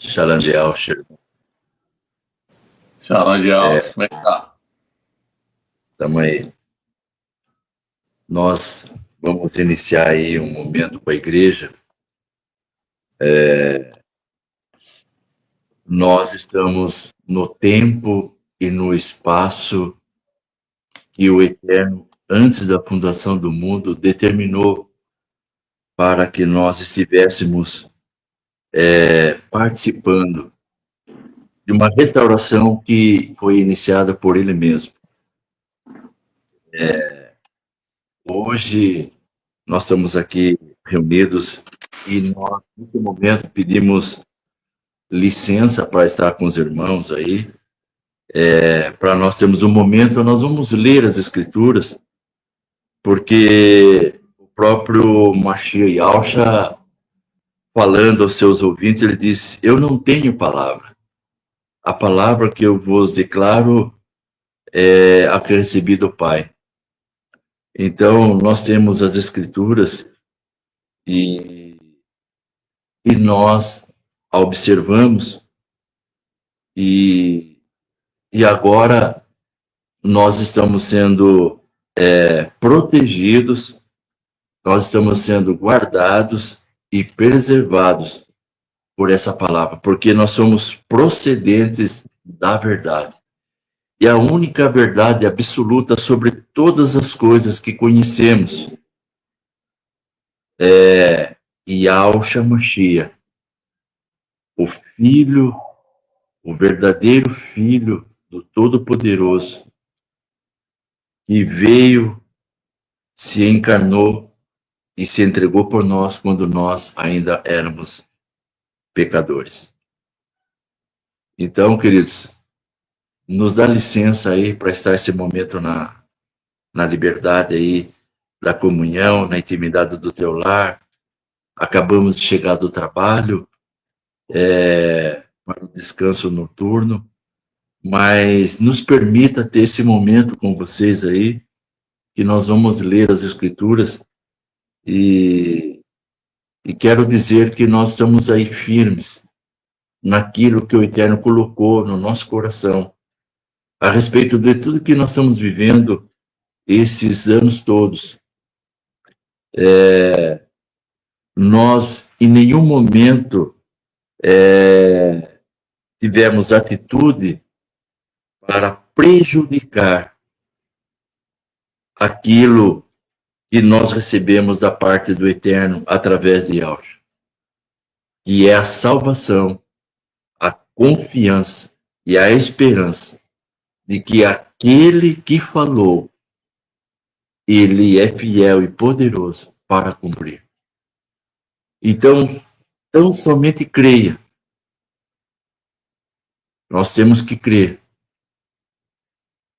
Chalandial, Fala de Alves, como é que tá? estamos aí. Nós vamos iniciar aí um momento com a igreja. Nós estamos no tempo e no espaço que o Eterno, antes da fundação do mundo, determinou para que nós estivéssemos participando de uma restauração que foi iniciada por Ele mesmo. Hoje nós estamos aqui reunidos e nós, nesse momento, pedimos licença para estar com os irmãos aí, para nós termos um momento, nós vamos ler as escrituras, porque o próprio Mashiach Yahushua, falando aos seus ouvintes, ele diz: eu não tenho palavra. A palavra que eu vos declaro é a que recebi do Pai. Então, nós temos as escrituras e, e nós a observamos e agora nós estamos sendo protegidos, nós estamos sendo guardados e preservados por essa palavra, porque nós somos procedentes da verdade. E a única verdade absoluta sobre todas as coisas que conhecemos é Yahushua Mashiach, o Filho, o verdadeiro Filho do Todo-Poderoso, que veio, se encarnou e se entregou por nós quando nós ainda éramos pecadores. Então, queridos, nos dá licença aí para estar esse momento na liberdade aí da comunhão, na intimidade do teu lar. Acabamos de chegar do trabalho, para o descanso noturno, mas nos permita ter esse momento com vocês aí, que nós vamos ler as escrituras e, e quero dizer que nós estamos aí firmes naquilo que o Eterno colocou no nosso coração, a respeito de tudo que nós estamos vivendo esses anos todos. Nós, em nenhum momento, tivemos atitude para prejudicar aquilo que nós recebemos da parte do Eterno através de Yahushua, que é a salvação, a confiança e a esperança de que aquele que falou, ele é fiel e poderoso para cumprir. Então, tão somente creia. Nós temos que crer.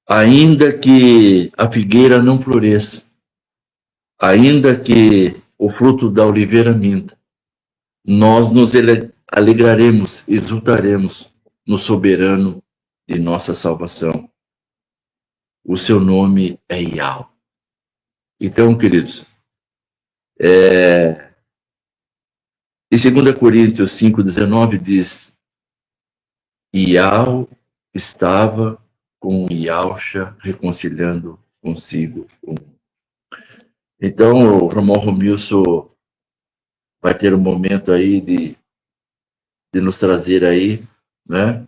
Ainda que a figueira não floresça, ainda que o fruto da oliveira minta, nós nos alegraremos, exultaremos no soberano de nossa salvação. O seu nome é Yahweh. Então, queridos, em 2 Coríntios 5,19 diz: Yahweh estava com Yahushua reconciliando consigo o mundo. Então, o irmão Romilson vai ter um momento aí de nos trazer aí, né,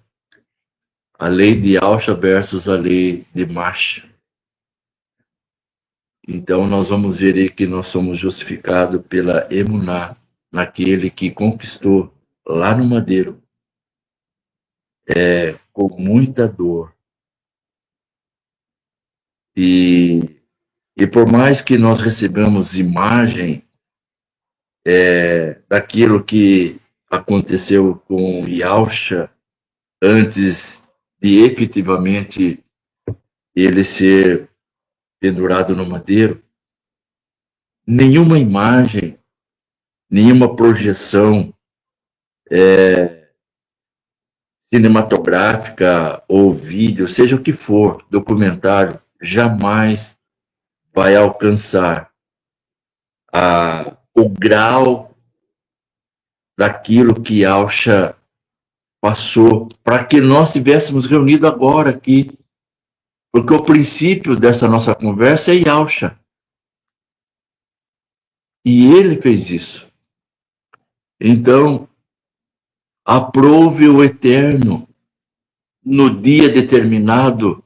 a lei de Yahushua versus a lei de Masha. Então, nós vamos ver aí que nós somos justificados pela emuná, naquele que conquistou lá no madeiro, com muita dor. E por mais que nós recebamos imagem daquilo que aconteceu com Yahushua antes de efetivamente ele ser pendurado no madeiro, nenhuma imagem, nenhuma projeção cinematográfica ou vídeo, seja o que for, documentário, jamais vai alcançar o grau daquilo que Yahushua passou para que nós estivéssemos reunidos agora aqui. Porque o princípio dessa nossa conversa é Yahshua. E ele fez isso. Então, aprove o Eterno no dia determinado,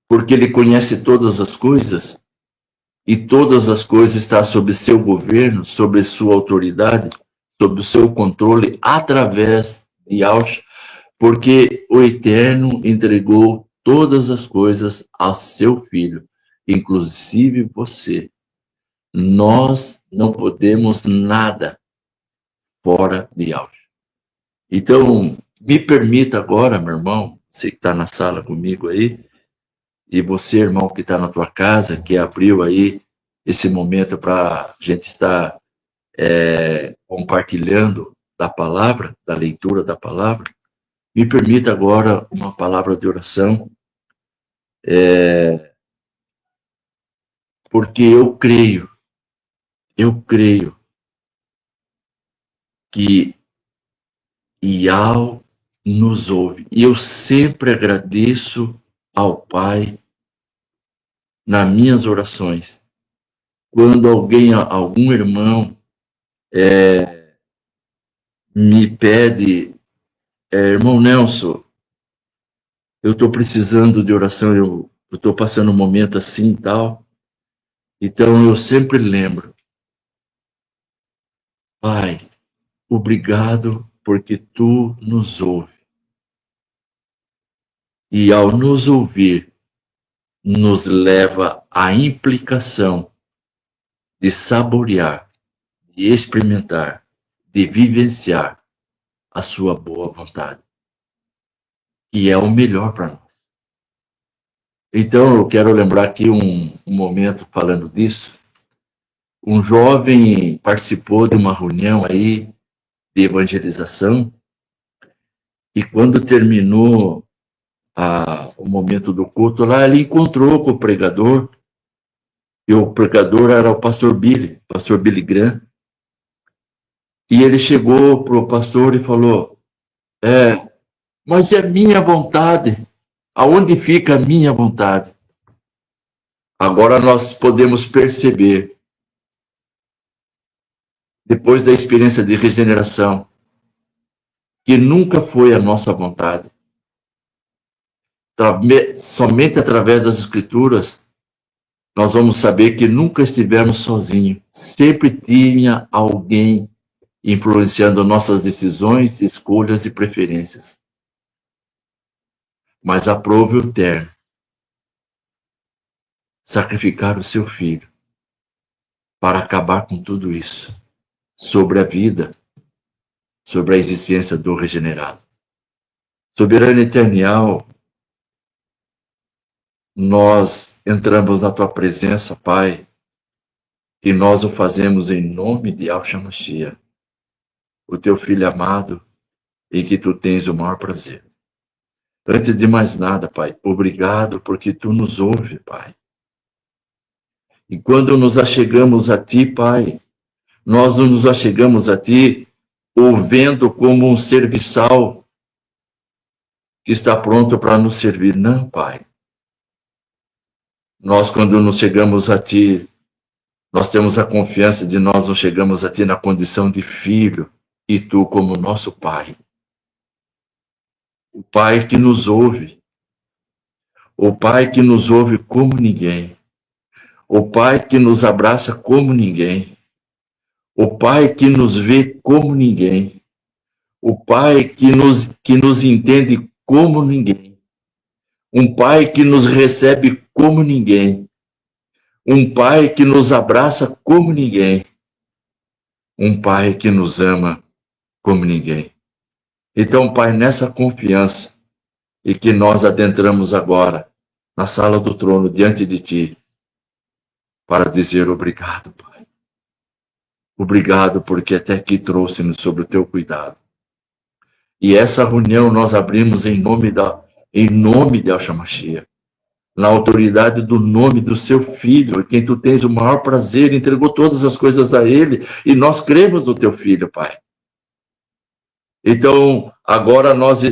porque ele conhece todas as coisas, e todas as coisas estão sob seu governo, sob sua autoridade, sob o seu controle, através de Yahshua, porque o Eterno entregou todas as coisas a seu Filho, inclusive você. Nós não podemos nada fora de Yahshua. Então, me permita agora, meu irmão, você que está na sala comigo aí, e você, irmão, que está na tua casa, que abriu aí esse momento para a gente estar compartilhando da palavra, da leitura da palavra, me permita agora uma palavra de oração, porque eu creio que Yahweh nos ouve. E eu sempre agradeço ao Pai nas minhas orações. Quando algum irmão me pede, irmão Nelson, eu estou precisando de oração, eu estou passando um momento assim e tal. Então eu sempre lembro, Pai, obrigado porque tu nos ouve. E ao nos ouvir, nos leva à implicação de saborear, de experimentar, de vivenciar a sua boa vontade, que é o melhor para nós. Então, eu quero lembrar aqui um momento falando disso. Um jovem participou de uma reunião aí de evangelização e quando terminou o momento do culto lá, ele encontrou com o pregador, e o pregador era o pastor Billy Graham. E ele chegou para o pastor e falou, mas é minha vontade. Aonde fica a minha vontade? Agora nós podemos perceber, depois da experiência de regeneração, que nunca foi a nossa vontade. Somente através das Escrituras, nós vamos saber que nunca estivemos sozinhos. Sempre tinha alguém influenciando nossas decisões, escolhas e preferências. Mas aprove o Eterno sacrificar o seu Filho para acabar com tudo isso, sobre a vida, sobre a existência do regenerado. Soberano Eternial, nós entramos na tua presença, Pai, e nós o fazemos em nome de Yahshua Mashiach, o teu Filho amado, em que tu tens o maior prazer. Antes de mais nada, Pai, obrigado porque tu nos ouve, Pai. E quando nos achegamos a ti, Pai, nós não nos achegamos a ti ouvendo como um serviçal que está pronto para nos servir. Não, Pai. Nós, quando nos chegamos a ti, nós temos a confiança de nós nos chegamos a ti na condição de filho, e tu como nosso Pai. O Pai que nos ouve. O Pai que nos ouve como ninguém. O Pai que nos abraça como ninguém. O Pai que nos vê como ninguém. O Pai que nos entende como ninguém. Um Pai que nos recebe como ninguém. Um Pai que nos abraça como ninguém. Um Pai que nos ama como ninguém. Então, Pai, nessa confiança, e que nós adentramos agora na sala do trono diante de Ti, para dizer obrigado, Pai. Obrigado porque até aqui trouxe-nos sobre o Teu cuidado. E essa reunião nós abrimos em nome de Yahshua Mashiach, na autoridade do nome do Seu Filho, em quem Tu tens o maior prazer, entregou todas as coisas a Ele, e nós cremos no Teu Filho, Pai. Então, agora nós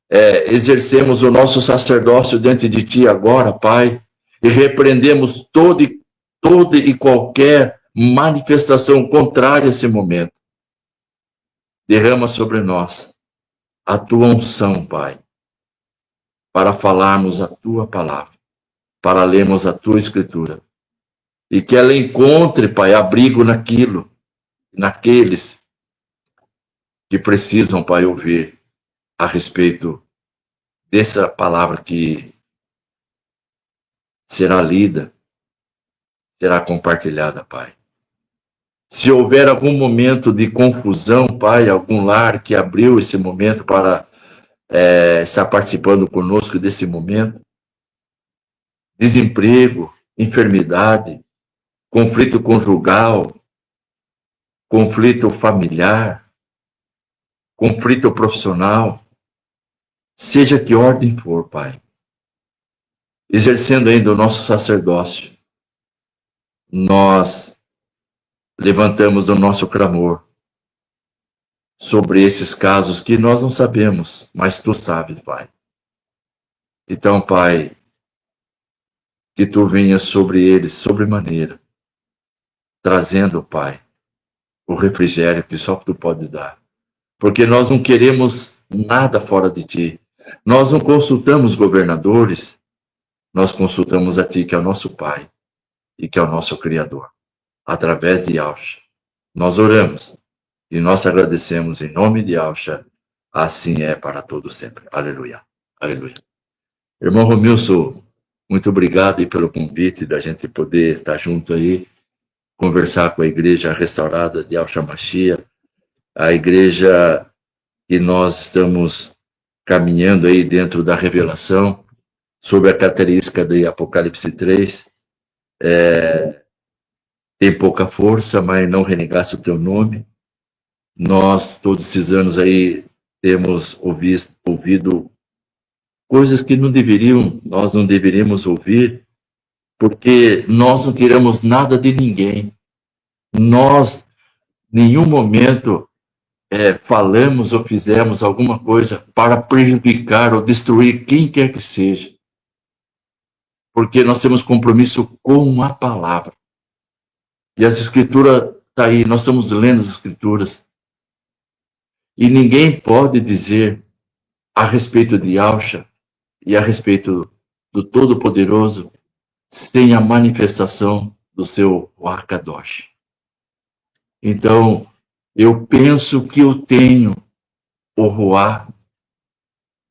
exercemos o nosso sacerdócio diante de Ti agora, Pai, e repreendemos toda e qualquer manifestação contrária a esse momento. Derrama sobre nós a Tua unção, Pai, para falarmos a Tua palavra, para lermos a Tua Escritura, e que ela encontre, Pai, abrigo naqueles que precisam, Pai, ouvir a respeito dessa palavra que será lida, será compartilhada, Pai. Se houver algum momento de confusão, Pai, algum lar que abriu esse momento para estar participando conosco desse momento, desemprego, enfermidade, conflito conjugal, conflito familiar, conflito profissional, seja que ordem for, Pai, exercendo ainda o nosso sacerdócio, nós levantamos o nosso clamor sobre esses casos que nós não sabemos, mas Tu sabes, Pai. Então, Pai, que Tu venhas sobre eles, sobremaneira, trazendo, Pai, o refrigério que só Tu pode dar. Porque nós não queremos nada fora de Ti. Nós não consultamos governadores, nós consultamos a Ti, que é o nosso Pai e que é o nosso Criador. Através de Yahshua, nós oramos e nós agradecemos em nome de Yahshua. Assim é para todos sempre. Aleluia. Aleluia. Irmão Romilson, muito obrigado aí pelo convite da gente poder estar junto aí, conversar com a igreja restaurada de Yahshua Mashiach, a igreja que nós estamos caminhando aí dentro da revelação sobre a característica de Apocalipse 3. Tem pouca força, mas não renegasse o Teu nome. Nós, todos esses anos aí, temos ouvido coisas que nós não deveríamos ouvir, porque nós não queremos nada de ninguém. Nós, em nenhum momento, falamos ou fizemos alguma coisa para prejudicar ou destruir quem quer que seja. Porque nós temos compromisso com a palavra. E as escrituras estão aí, nós estamos lendo as escrituras. E ninguém pode dizer a respeito de Yahshua e a respeito do Todo-Poderoso sem a manifestação do seu Arkadosh. Então, eu penso que eu tenho o Ruá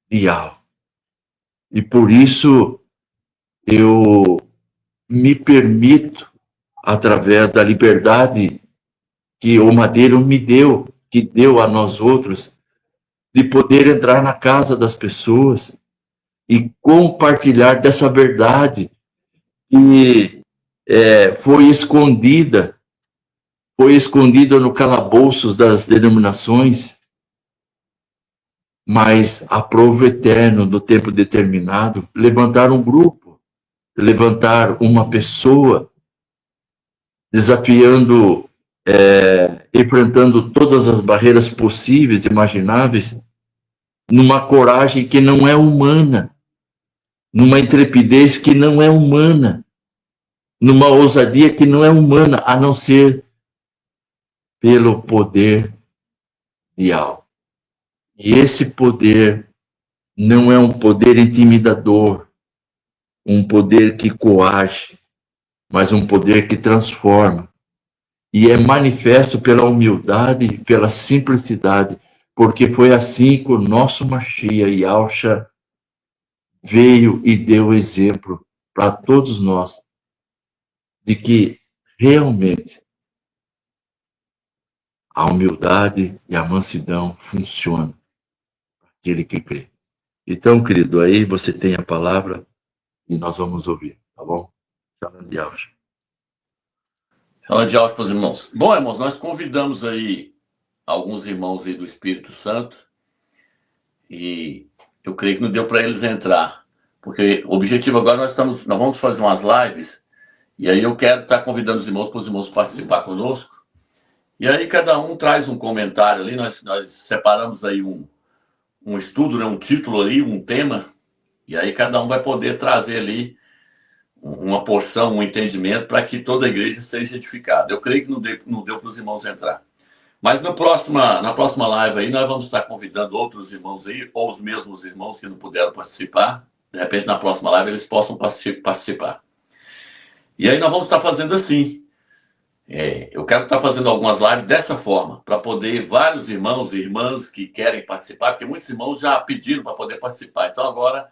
de Yahweh. E por isso eu me permito, através da liberdade que o Madeiro me deu, que deu a nós outros, de poder entrar na casa das pessoas e compartilhar dessa verdade que foi escondida no calabouços das denominações, mas aprove o Eterno, no tempo determinado, levantar um grupo, levantar uma pessoa, desafiando, enfrentando todas as barreiras possíveis, imagináveis, numa coragem que não é humana, numa intrepidez que não é humana, numa ousadia que não é humana, a não ser pelo poder de Yahweh. E esse poder não é um poder intimidador, um poder que coage, mas um poder que transforma. E é manifesto pela humildade e pela simplicidade, porque foi assim que o nosso Mashiach, Yahshua, veio e deu exemplo para todos nós de que realmente a humildade e a mansidão funcionam para aquele que crê. Então, querido, aí você tem a palavra e nós vamos ouvir, tá bom? Shalom de Yahshua. Shalom de Yahshua para os irmãos. Bom, irmãos, nós convidamos aí alguns irmãos aí do Espírito Santo e eu creio que não deu para eles entrar, porque o objetivo agora nós vamos fazer umas lives e aí eu quero estar convidando os irmãos para os irmãos participar conosco E aí cada um traz um comentário ali, nós separamos aí um estudo, né, um título ali, um tema, e aí cada um vai poder trazer ali uma porção, um entendimento para que toda a igreja seja edificada. Eu creio que não deu para os irmãos entrar. Mas na próxima live aí, nós vamos estar convidando outros irmãos aí, ou os mesmos irmãos que não puderam participar. De repente, na próxima live, eles possam participar. E aí nós vamos estar fazendo assim. Eu quero estar fazendo algumas lives dessa forma, para poder vários irmãos e irmãs que querem participar, porque muitos irmãos já pediram para poder participar. Então, agora,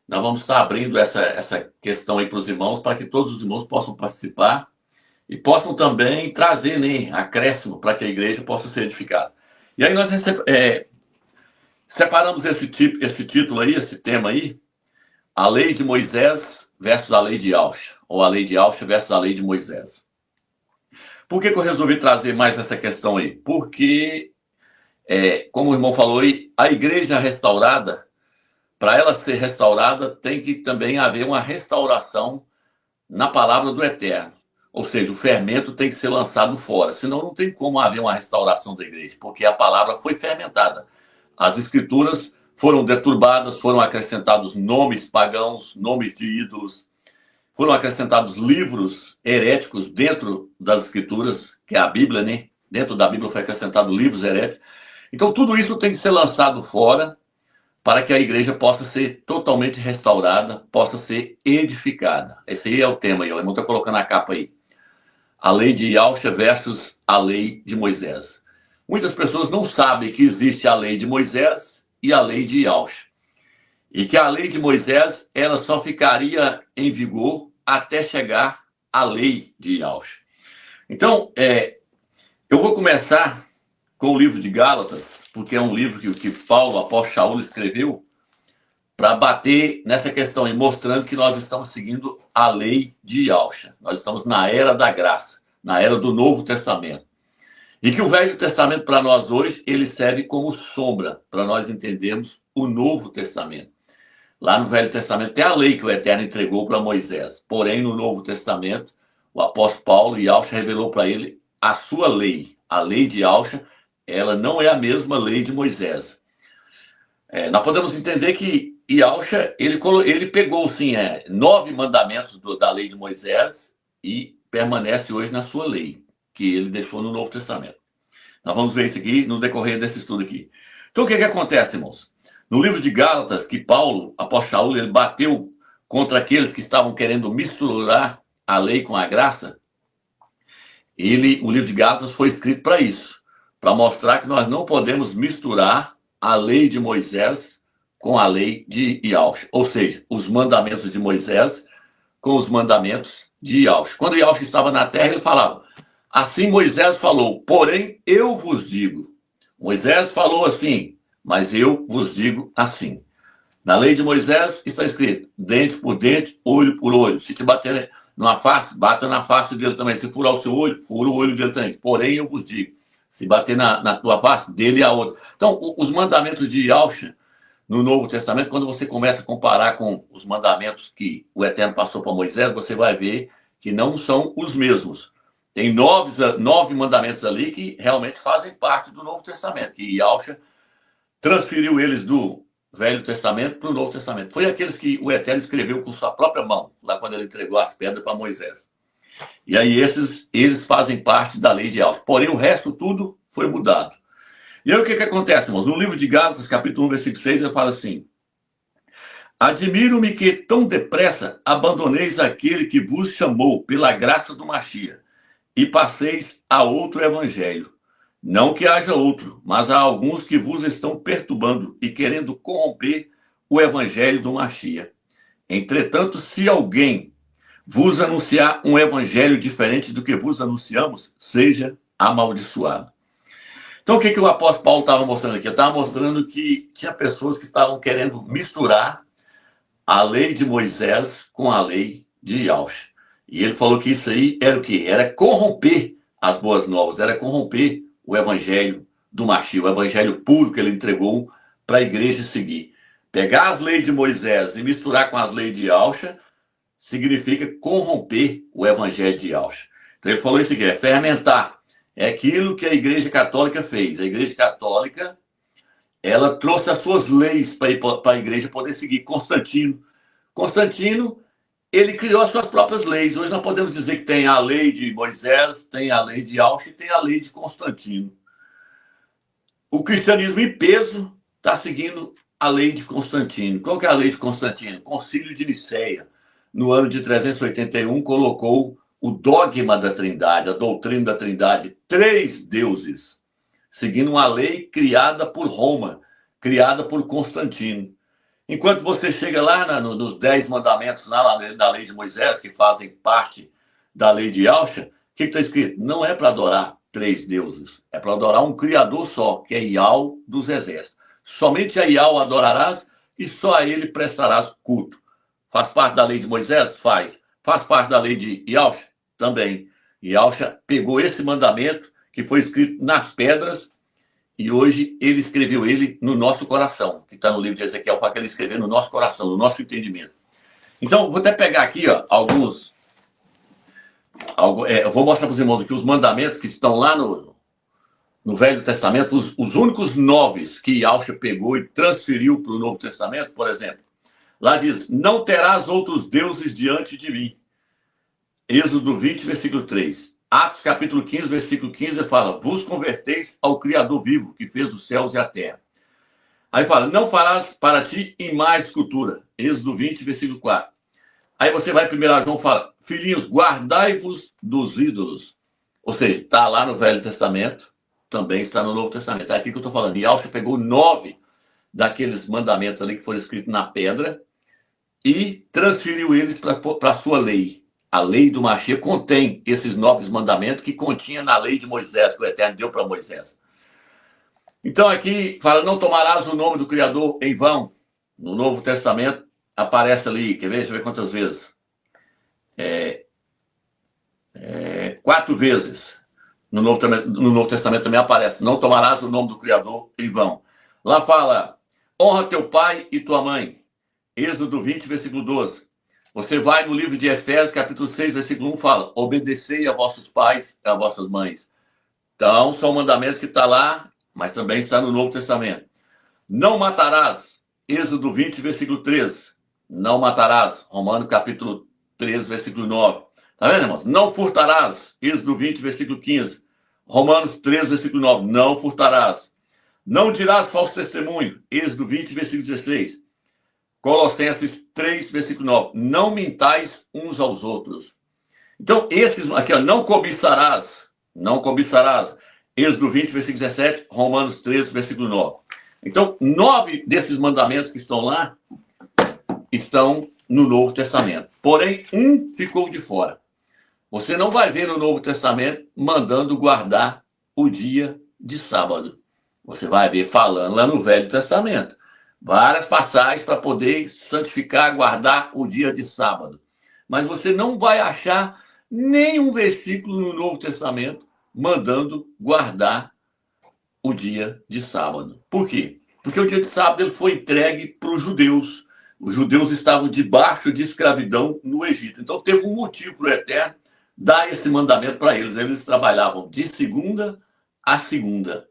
nós vamos estar abrindo essa questão aí para os irmãos, para que todos os irmãos possam participar e possam também trazer, né, acréscimo para que a igreja possa ser edificada. E aí nós separamos esse título aí, esse tema aí, a lei de Moisés versus a lei de Yahshua, ou a lei de Yahshua versus a lei de Moisés. Por que eu resolvi trazer mais essa questão aí? Porque, como o irmão falou aí, a igreja restaurada, para ela ser restaurada, tem que também haver uma restauração na palavra do Eterno. Ou seja, o fermento tem que ser lançado fora, senão não tem como haver uma restauração da igreja, porque a palavra foi fermentada. As escrituras foram deturbadas, foram acrescentados nomes pagãos, nomes de ídolos, foram acrescentados livros heréticos dentro das escrituras, que é a Bíblia, né? Dentro da Bíblia foi acrescentado livros heréticos. Então, tudo isso tem que ser lançado fora para que a igreja possa ser totalmente restaurada, possa ser edificada. Esse aí é o tema aí, o irmão está colocando a capa aí. A lei de Yahshua versus a lei de Moisés. Muitas pessoas não sabem que existe a lei de Moisés e a lei de Yahshua. E que a lei de Moisés, ela só ficaria em vigor até chegar à lei de Yahshua. Então, eu vou começar com o livro de Gálatas, porque é um livro que Paulo, apóstolo Shaul, escreveu para bater nessa questão e mostrando que nós estamos seguindo a lei de Yahshua. Nós estamos na era da graça, na era do Novo Testamento. E que o Velho Testamento, para nós hoje, ele serve como sombra para nós entendermos o Novo Testamento. Lá no Velho Testamento tem a lei que o Eterno entregou para Moisés. Porém, no Novo Testamento, o apóstolo Paulo, Yahshua, revelou para ele a sua lei. A lei de Yahshua, ela não é a mesma lei de Moisés. Nós podemos entender que Yahshua, ele pegou, sim, 9 mandamentos da lei de Moisés e permanece hoje na sua lei, que ele deixou no Novo Testamento. Nós vamos ver isso aqui no decorrer desse estudo aqui. Então, o que acontece, irmãos? No livro de Gálatas, que Paulo, apóstolo Shaul, ele bateu contra aqueles que estavam querendo misturar a lei com a graça, o livro de Gálatas foi escrito para isso, para mostrar que nós não podemos misturar a lei de Moisés com a lei de Yahshua. Ou seja, os mandamentos de Moisés com os mandamentos de Yahshua. Quando Yahshua estava na terra, ele falava, assim Moisés falou, porém eu vos digo. Moisés falou assim, mas eu vos digo assim. Na lei de Moisés está escrito, dente por dente, olho por olho. Se te bater numa face, bata na face dele também. Se furar o seu olho, fura o olho dele também. Porém, eu vos digo, se bater na tua face, dele a outra. Então, os mandamentos de Yahshua no Novo Testamento, quando você começa a comparar com os mandamentos que o Eterno passou para Moisés, você vai ver que não são os mesmos. Tem 9 mandamentos ali que realmente fazem parte do Novo Testamento, que Yahshua transferiu eles do Velho Testamento para o Novo Testamento. Foi aqueles que o Eterno escreveu com sua própria mão, lá quando ele entregou as pedras para Moisés. E aí eles fazem parte da lei de Yahshua. Porém, o resto tudo foi mudado. E aí o que acontece, irmãos? No livro de Gálatas, capítulo 1, versículo 6, ele fala assim, admiro-me que tão depressa abandoneis aquele que vos chamou pela graça do Machia e passeis a outro evangelho. Não que haja outro, mas há alguns que vos estão perturbando e querendo corromper o evangelho do Machia. Entretanto, se alguém vos anunciar um evangelho diferente do que vos anunciamos, seja amaldiçoado. Então, o que o apóstolo Paulo estava mostrando aqui? Ele estava mostrando que tinha pessoas que estavam querendo misturar a lei de Moisés com a lei de Yahshua. E ele falou que isso aí era o quê? Era corromper as boas novas, era corromper o evangelho do Machia, o evangelho puro que ele entregou para a igreja seguir. Pegar as leis de Moisés e misturar com as leis de Yahshua significa corromper o evangelho de Yahshua. Então ele falou isso aqui, fermentar. É aquilo que a Igreja Católica fez. A Igreja Católica, ela trouxe as suas leis para a Igreja poder seguir. Constantino, ele criou as suas próprias leis. Hoje nós podemos dizer que tem a lei de Moisés, tem a lei de Auschwitz e tem a lei de Constantino. O cristianismo em peso está seguindo a lei de Constantino. Qual que é a lei de Constantino? Concílio de Nicéia, no ano de 381, colocou o dogma da Trindade, a doutrina da Trindade, 3 deuses, seguindo uma lei criada por Roma, criada por Constantino. Enquanto você chega lá nos 10 mandamentos, na lei de Moisés, que fazem parte da lei de Auschwitz, o que está escrito? Não é para adorar 3 deuses, é para adorar um Criador só, que é Yahweh dos exércitos. Somente a Yahweh adorarás e só a ele prestarás culto. Faz parte da lei de Moisés? Faz. Faz parte da lei de Yahweh? Também. Yahweh pegou esse mandamento que foi escrito nas pedras e hoje ele escreveu ele no nosso coração, que está no livro de Ezequiel, fala que ele escreveu no nosso coração, no nosso entendimento. Então, vou até pegar aqui alguns... eu vou mostrar para os irmãos aqui os mandamentos que estão lá no Velho Testamento, os únicos 9 que Yahweh pegou e transferiu para o Novo Testamento, por exemplo. Lá diz, não terás outros deuses diante de mim. Êxodo 20, versículo 3. Atos, capítulo 15, versículo 15, fala, vos converteis ao Criador vivo, que fez os céus e a terra. Aí fala, não farás para ti imagem escultura. Êxodo 20, versículo 4. Aí você vai em 1 João e fala, filhinhos, guardai-vos dos ídolos. Ou seja, está lá no Velho Testamento, também está no Novo Testamento. É aqui que eu estou falando. E Yahweh pegou 9 daqueles mandamentos ali que foram escritos na pedra e transferiu eles para a sua lei. A lei do Mashiach contém esses 9 mandamentos que continha na lei de Moisés, que o Eterno deu para Moisés. Então aqui fala, não tomarás o nome do Criador em vão. No Novo Testamento aparece ali, quer ver? Deixa eu ver quantas vezes. 4 vezes. No Novo Testamento também aparece, não tomarás o nome do Criador em vão. Lá fala, honra teu pai e tua mãe. Êxodo 20, versículo 12. Você vai no livro de Efésios, capítulo 6, versículo 1, fala, obedecei a vossos pais e a vossas mães. Então, são mandamentos que estão lá, mas também está no Novo Testamento. Não matarás. Êxodo 20, versículo 13. Não matarás. Romanos, capítulo 13, versículo 9. Tá vendo, irmãos? Não furtarás. Êxodo 20, versículo 15. Romanos 13, versículo 9. Não furtarás. Não dirás falso testemunho. Êxodo 20, versículo 16. Colossenses 3, versículo 9. Não mintais uns aos outros. Então, esses aqui, não cobiçarás. Não cobiçarás. Êxodo 20, versículo 17. Romanos 13, versículo 9. Então, 9 desses mandamentos que estão lá estão no Novo Testamento. Porém, um ficou de fora. Você não vai ver no Novo Testamento mandando guardar o dia de sábado. Você vai ver falando lá no Velho Testamento. Várias passagens para poder santificar, guardar o dia de sábado. Mas você não vai achar nenhum versículo no Novo Testamento mandando guardar o dia de sábado. Por quê? Porque o dia de sábado ele foi entregue para os judeus. Os judeus estavam debaixo de escravidão no Egito. Então teve um motivo para o Eterno dar esse mandamento para eles. Eles trabalhavam de segunda a segunda.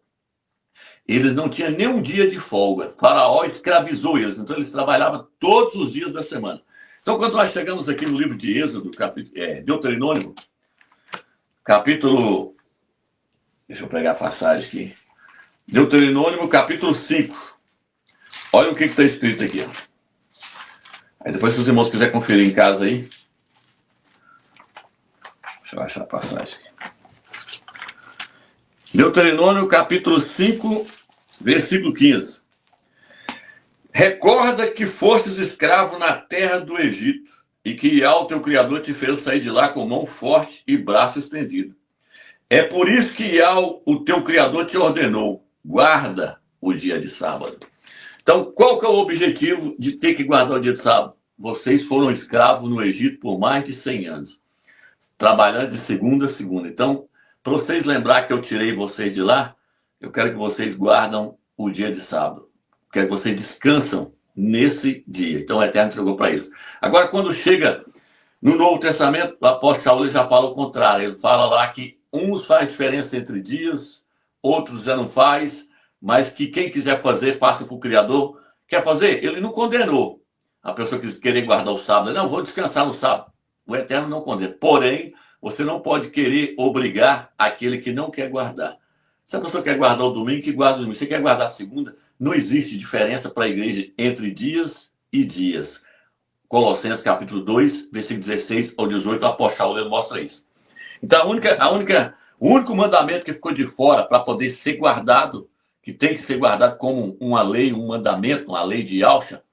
Eles não tinham nenhum dia de folga. Faraó escravizou eles. Então eles trabalhavam todos os dias da semana. Então quando nós chegamos aqui no livro de Êxodo, Deuteronômio, capítulo... Deixa eu pegar a passagem aqui. Deuteronômio, capítulo 5. Olha o que está escrito aqui. Aí depois, se os irmãos quiserem conferir em casa aí. Deixa eu achar a passagem aqui. Deuteronômio, capítulo 5, versículo 15. Recorda que fostes escravo na terra do Egito, e que Yahweh, teu Criador, te fez sair de lá com mão forte e braço estendido. É por isso que Yahweh, o teu Criador, te ordenou, guarda o dia de sábado. Então, qual que é o objetivo de ter que guardar o dia de sábado? Vocês foram escravos no Egito por mais de 100 anos, trabalhando de segunda a segunda. Então, para vocês lembrar que eu tirei vocês de lá, eu quero que vocês guardam o dia de sábado. Quero que vocês descansam nesse dia. Então, o Eterno jogou para isso. Agora, quando chega no Novo Testamento, o apóstolo Paulo já fala o contrário. Ele fala lá que uns faz diferença entre dias, outros já não faz, mas que quem quiser fazer, faça para o Criador. Quer fazer? Ele não condenou a pessoa que querer guardar o sábado. Não, vou descansar no sábado. O Eterno não condena. Porém, você não pode querer obrigar aquele que não quer guardar. Se a pessoa quer guardar o domingo, que guarda o domingo. Se quer guardar a segunda, não existe diferença para a igreja entre dias e dias. Colossenses capítulo 2, versículo 16 ao 18, o apóstolo Paulo mostra isso. Então, o único mandamento que ficou de fora para poder ser guardado, que tem que ser guardado como uma lei, um mandamento, uma lei de Yahshua,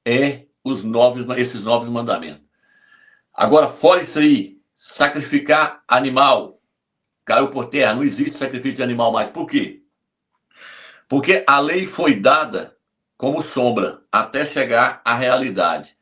é esses 9 mandamentos. Agora, fora isso aí, sacrificar animal, caiu por terra, não existe sacrifício de animal mais. Por quê? Porque a lei foi dada como sombra até chegar à realidade.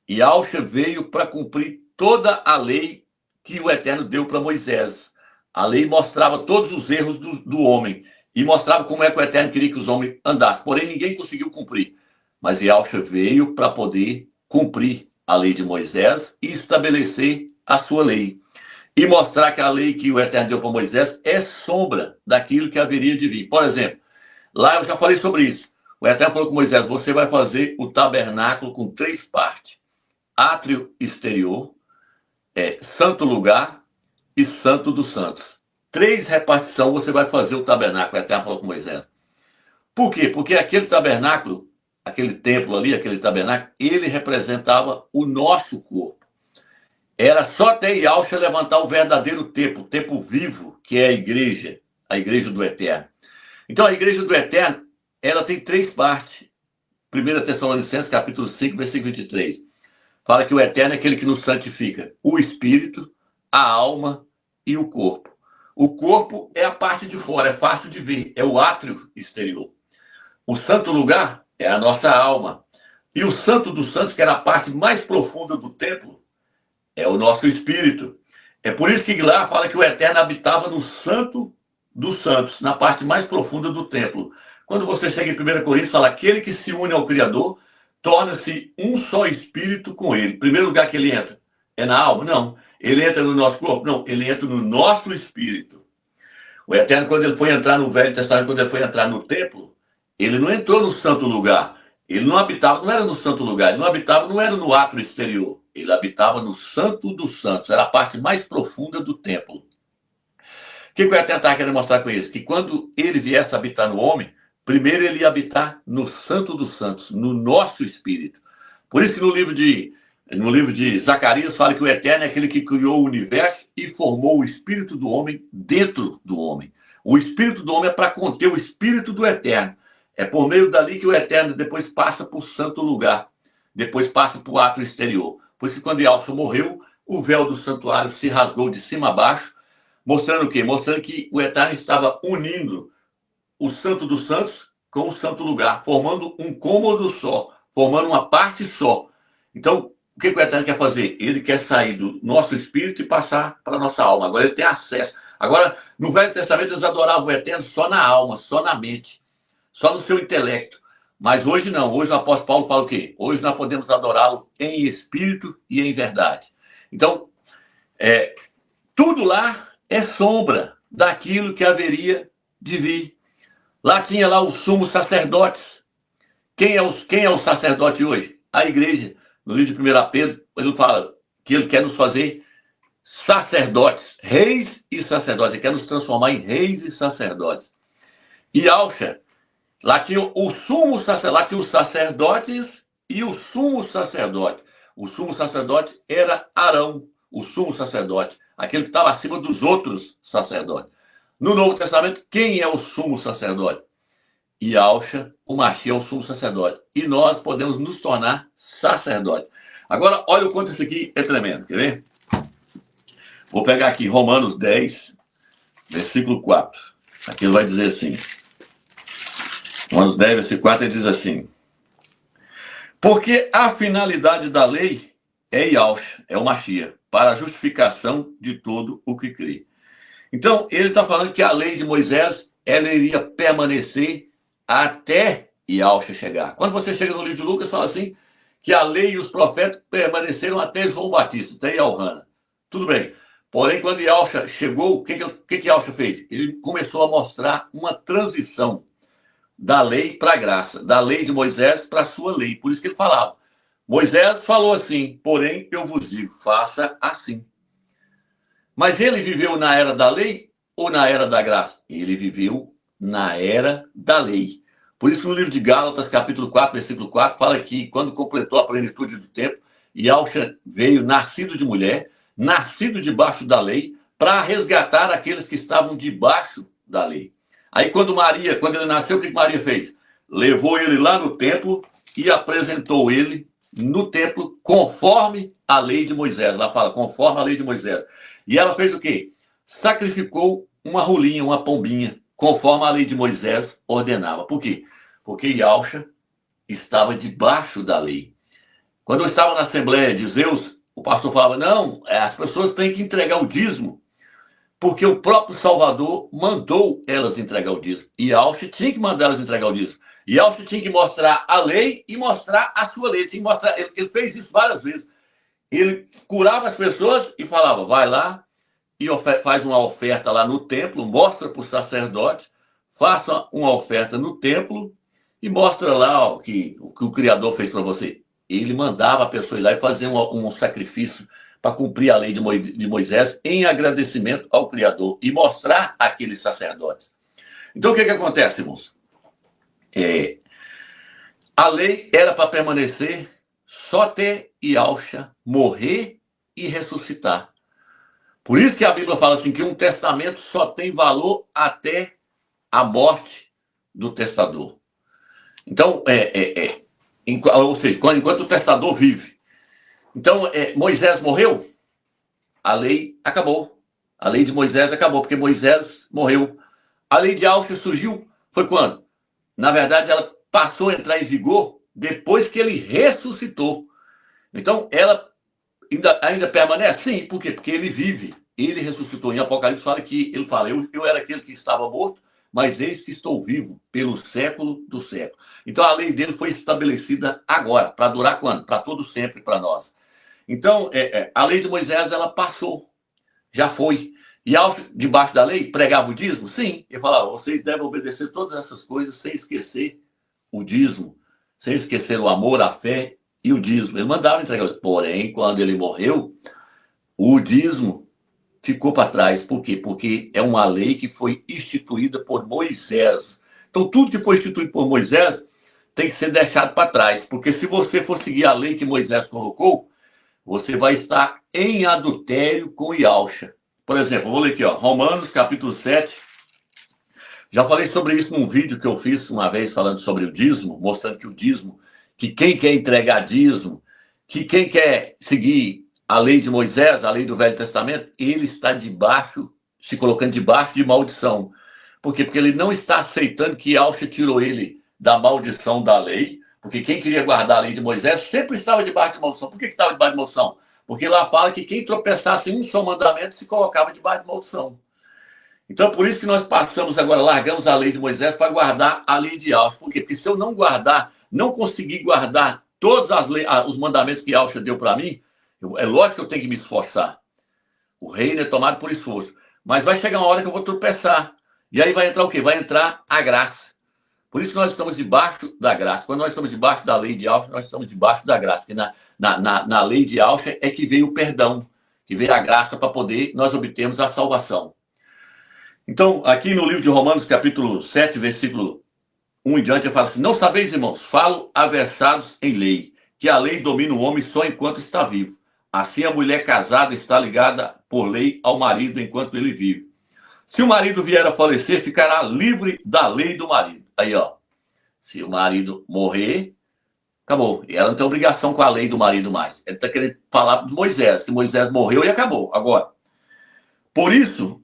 E Yahshua veio para cumprir toda a lei que o Eterno deu para Moisés. A lei mostrava todos os erros do homem e mostrava como é que o Eterno queria que os homens andassem. Porém, ninguém conseguiu cumprir. Mas Yahshua veio para poder cumprir a lei de Moisés e estabelecer a sua lei. E mostrar que a lei que o Eterno deu para Moisés é sombra daquilo que haveria de vir. Por exemplo, lá eu já falei sobre isso. O Eterno falou com Moisés, você vai fazer o tabernáculo com 3 partes. Átrio exterior, santo lugar e santo dos santos. 3 repartições você vai fazer o tabernáculo. O Eterno falou com Moisés. Por quê? Porque aquele tabernáculo, aquele templo ali, aquele tabernáculo, ele representava o nosso corpo. Era só até Yahshua levantar o verdadeiro templo, o templo vivo, que é a igreja do Eterno. Então, a igreja do Eterno, ela tem 3 partes. 1 Tessalonicenses, capítulo 5, versículo 23. Fala que o Eterno é aquele que nos santifica. O espírito, a alma e o corpo. O corpo é a parte de fora, é fácil de ver. É o átrio exterior. O santo lugar é a nossa alma. E o santo dos santos, que era a parte mais profunda do templo, é o nosso espírito. É por isso que lá fala que o Eterno habitava no santo dos santos, na parte mais profunda do templo. Quando você chega em 1 Coríntios, fala aquele que se une ao Criador torna-se um só espírito com ele. Primeiro lugar que ele entra é na alma? Não. Ele entra no nosso corpo? Não. Ele entra no nosso espírito. O Eterno, quando ele foi entrar no Velho Testamento, quando ele foi entrar no templo, ele não entrou no santo lugar. Ele não habitava, não era no santo lugar. Ele não habitava, não era no átrio exterior. Ele habitava no santo dos santos. Era a parte mais profunda do templo. O que o Eterno estava querendo mostrar com isso? Que quando ele viesse habitar no homem, primeiro ele ia habitar no santo dos santos, no nosso espírito. Por isso que no livro de Zacarias fala que o Eterno é aquele que criou o universo e formou o espírito do homem dentro do homem. O espírito do homem é para conter o espírito do Eterno. É por meio dali que o Eterno depois passa para o santo lugar. Depois passa para o átrio exterior. Por isso que quando Yahshua morreu, o véu do santuário se rasgou de cima a baixo, mostrando o quê? Mostrando que o Eterno estava unindo o santo dos santos com o santo lugar, formando um cômodo só, formando uma parte só. Então, o que o Eterno quer fazer? Ele quer sair do nosso espírito e passar para a nossa alma. Agora ele tem acesso. Agora, no Velho Testamento, eles adoravam o Eterno só na alma, só na mente, só no seu intelecto. Mas hoje não. Hoje o apóstolo Paulo fala o quê? Hoje nós podemos adorá-lo em espírito e em verdade. Então, tudo lá é sombra daquilo que haveria de vir. Lá tinha lá os sumos sacerdotes. Quem é o sacerdote hoje? A igreja. No livro de 1 Pedro, ele fala que ele quer nos fazer sacerdotes, reis e sacerdotes. Ele quer nos transformar em reis e sacerdotes. E Yahshua, lá tinha o sumo sacerdote, lá tinha os sacerdotes e o sumo sacerdote. O sumo sacerdote era Arão, o sumo sacerdote, aquele que estava acima dos outros sacerdotes. No Novo Testamento, quem é o sumo sacerdote? Yahshua, o Mashiach, é o sumo sacerdote. E nós podemos nos tornar sacerdotes. Agora, olha o quanto isso aqui é tremendo. Quer ver? Vou pegar aqui Romanos 10, versículo 4. Aqui ele vai dizer assim. Romanos 10, versículo 4, ele diz assim. Porque a finalidade da lei é Yahshua, é o Mashiach, para a justificação de todo o que crê. Então, ele está falando que a lei de Moisés, ela iria permanecer até Yahshua chegar. Quando você chega no livro de Lucas, fala assim, que a lei e os profetas permaneceram até João Batista, até Yohana. Tudo bem. Porém, quando Yahshua chegou, o que Yahshua fez? Ele começou a mostrar uma transição da lei para a graça, da lei de Moisés para a sua lei. Por isso que ele falava. Moisés falou assim, porém eu vos digo, faça assim. Mas ele viveu na era da lei ou na era da graça? Ele viveu na era da lei. Por isso que no livro de Gálatas, capítulo 4, versículo 4, fala que quando completou a plenitude do tempo, Yahshua veio nascido de mulher, nascido debaixo da lei, para resgatar aqueles que estavam debaixo da lei. Aí quando ele nasceu, o que Maria fez? Levou ele lá no templo e apresentou ele no templo conforme a lei de Moisés. Lá fala, conforme a lei de Moisés. E ela fez o quê? Sacrificou uma rolinha, uma pombinha, conforme a lei de Moisés ordenava. Por quê? Porque Yahshua estava debaixo da lei. Quando eu estava na Assembleia de Zeus, o pastor falava, não, as pessoas têm que entregar o dízimo, porque o próprio Salvador mandou elas entregar o dízimo. E Yahshua tinha que mandar elas entregar o dízimo. E Yahshua tinha que mostrar a lei e mostrar a sua lei. Tinha que mostrar, ele fez isso várias vezes. Ele curava as pessoas e falava, vai lá e faz uma oferta lá no templo, mostra para o sacerdote, faça uma oferta no templo e mostra lá o que o Criador fez para você. Ele mandava a pessoa ir lá e fazer um sacrifício para cumprir a lei de Moisés em agradecimento ao Criador e mostrar aqueles sacerdotes. Então, o que acontece, irmãos? A lei era para permanecer só até Yahshua morrer e ressuscitar. Por isso que a Bíblia fala assim, que um testamento só tem valor até a morte do testador. Então, ou seja, enquanto o testador vive. Então, Moisés morreu, a lei acabou. A lei de Moisés acabou, porque Moisés morreu. A lei de Yahshua surgiu, foi quando? Na verdade, ela passou a entrar em vigor depois que ele ressuscitou. Então, ela ainda permanece? Sim, por quê? Porque ele vive. Ele ressuscitou. Em Apocalipse fala que ele fala, eu era aquele que estava morto, mas eis que estou vivo pelo século do século. Então a lei dele foi estabelecida agora, para durar quando? Para todo sempre para nós. Então, a lei de Moisés, ela passou, já foi. E debaixo da lei, pregava o dízimo? Sim. Ele falava, vocês devem obedecer todas essas coisas sem esquecer o dízimo, sem esquecer o amor, a fé e o dízimo. Ele mandava entregar. Porém, quando ele morreu, o dízimo ficou para trás. Por quê? Porque é uma lei que foi instituída por Moisés. Então, tudo que foi instituído por Moisés tem que ser deixado para trás. Porque se você for seguir a lei que Moisés colocou, você vai estar em adultério com Yahshua. Por exemplo, vou ler aqui, ó, Romanos, capítulo 7. Já falei sobre isso num vídeo que eu fiz uma vez, falando sobre o dízimo, mostrando que o dízimo, que quem quer entregar dízimo, que quem quer seguir a lei de Moisés, a lei do Velho Testamento, ele está debaixo, se colocando debaixo de maldição. Por quê? Porque ele não está aceitando que Yahshua tirou ele da maldição da lei, porque quem queria guardar a lei de Moisés sempre estava debaixo de maldição. Por que estava debaixo de maldição? Porque lá fala que quem tropeçasse em um só mandamento se colocava debaixo de maldição. Então, por isso que nós passamos agora, largamos a lei de Moisés para guardar a lei de Yahshua. Por quê? Porque se eu não guardar, não conseguir guardar todos os mandamentos que Yahshua deu para mim, é lógico que eu tenho que me esforçar. O reino é tomado por esforço. Mas vai chegar uma hora que eu vou tropeçar. E aí vai entrar o quê? Vai entrar a graça. Por isso que nós estamos debaixo da graça. Quando nós estamos debaixo da lei de Yahshua, nós estamos debaixo da graça. Porque na lei de Yahshua é que veio o perdão, que veio a graça para poder nós obtermos a salvação. Então, aqui no livro de Romanos, capítulo 7, versículo 1 em diante, eu falo assim, não sabeis, irmãos, falo a versados em lei, que a lei domina o homem só enquanto está vivo. Assim, a mulher casada está ligada por lei ao marido enquanto ele vive. Se o marido vier a falecer, ficará livre da lei do marido. Aí, ó, se o marido morrer, acabou. E ela não tem obrigação com a lei do marido mais. Ele está querendo falar de Moisés, que Moisés morreu e acabou. Agora, por isso,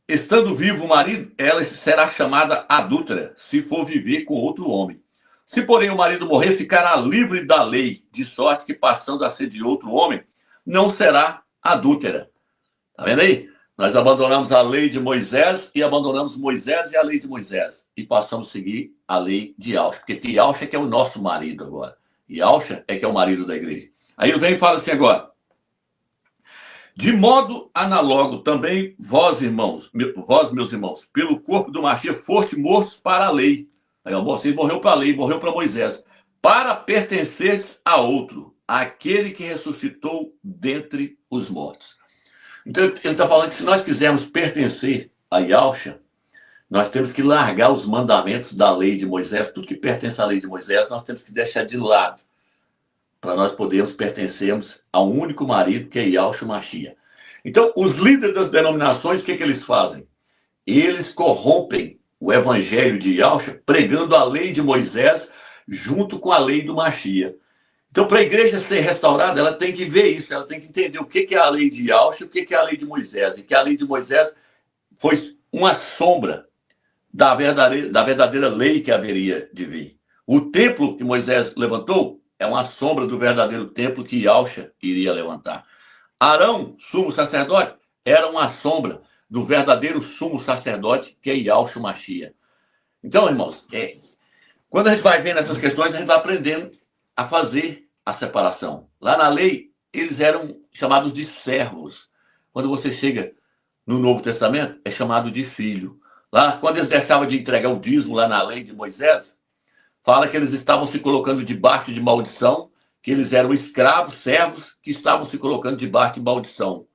estando vivo o marido, ela será chamada adúltera, se for viver com outro homem. Se, porém, o marido morrer, ficará livre da lei, de sorte que, passando a ser de outro homem, não será adúltera. Tá vendo aí? Nós abandonamos a lei de Moisés e abandonamos Moisés e a lei de Moisés. E passamos a seguir a lei de Yahshua. Porque Yahshua é que é o nosso marido agora. Yahshua é que é o marido da igreja. Aí ele vem e fala assim agora. De modo análogo, também vós, irmãos, vós, meus irmãos, pelo corpo do Mashiach, foste mortos para a lei. Aí, vocês morreu para a lei, morreu para Moisés, para pertenceres a outro, aquele que ressuscitou dentre os mortos. Então, ele está falando que se nós quisermos pertencer a Yahshua, nós temos que largar os mandamentos da lei de Moisés, tudo que pertence à lei de Moisés, nós temos que deixar de lado, para nós podermos pertencermos a um único marido, que é Yahshua Mashiach. Então, os líderes das denominações, o que eles fazem? Eles corrompem o evangelho de Yahshua, pregando a lei de Moisés junto com a lei do Mashiach. Então, para a igreja ser restaurada, ela tem que ver isso, ela tem que entender o que é a lei de Yahshua e o que é a lei de Moisés. E que a lei de Moisés foi uma sombra da verdadeira lei que haveria de vir. O templo que Moisés levantou é uma sombra do verdadeiro templo que Yahshua iria levantar. Arão, sumo sacerdote, era uma sombra do verdadeiro sumo sacerdote, que é Yahshua Mashiach. Então, irmãos, quando a gente vai vendo essas questões, a gente vai aprendendo a fazer a separação. Lá na lei, eles eram chamados de servos. Quando você chega no Novo Testamento, é chamado de filho. Lá, quando eles deixavam de entregar o dízimo lá na lei de Moisés, fala que eles estavam se colocando debaixo de maldição, que eles eram escravos, servos, que estavam se colocando debaixo de maldição,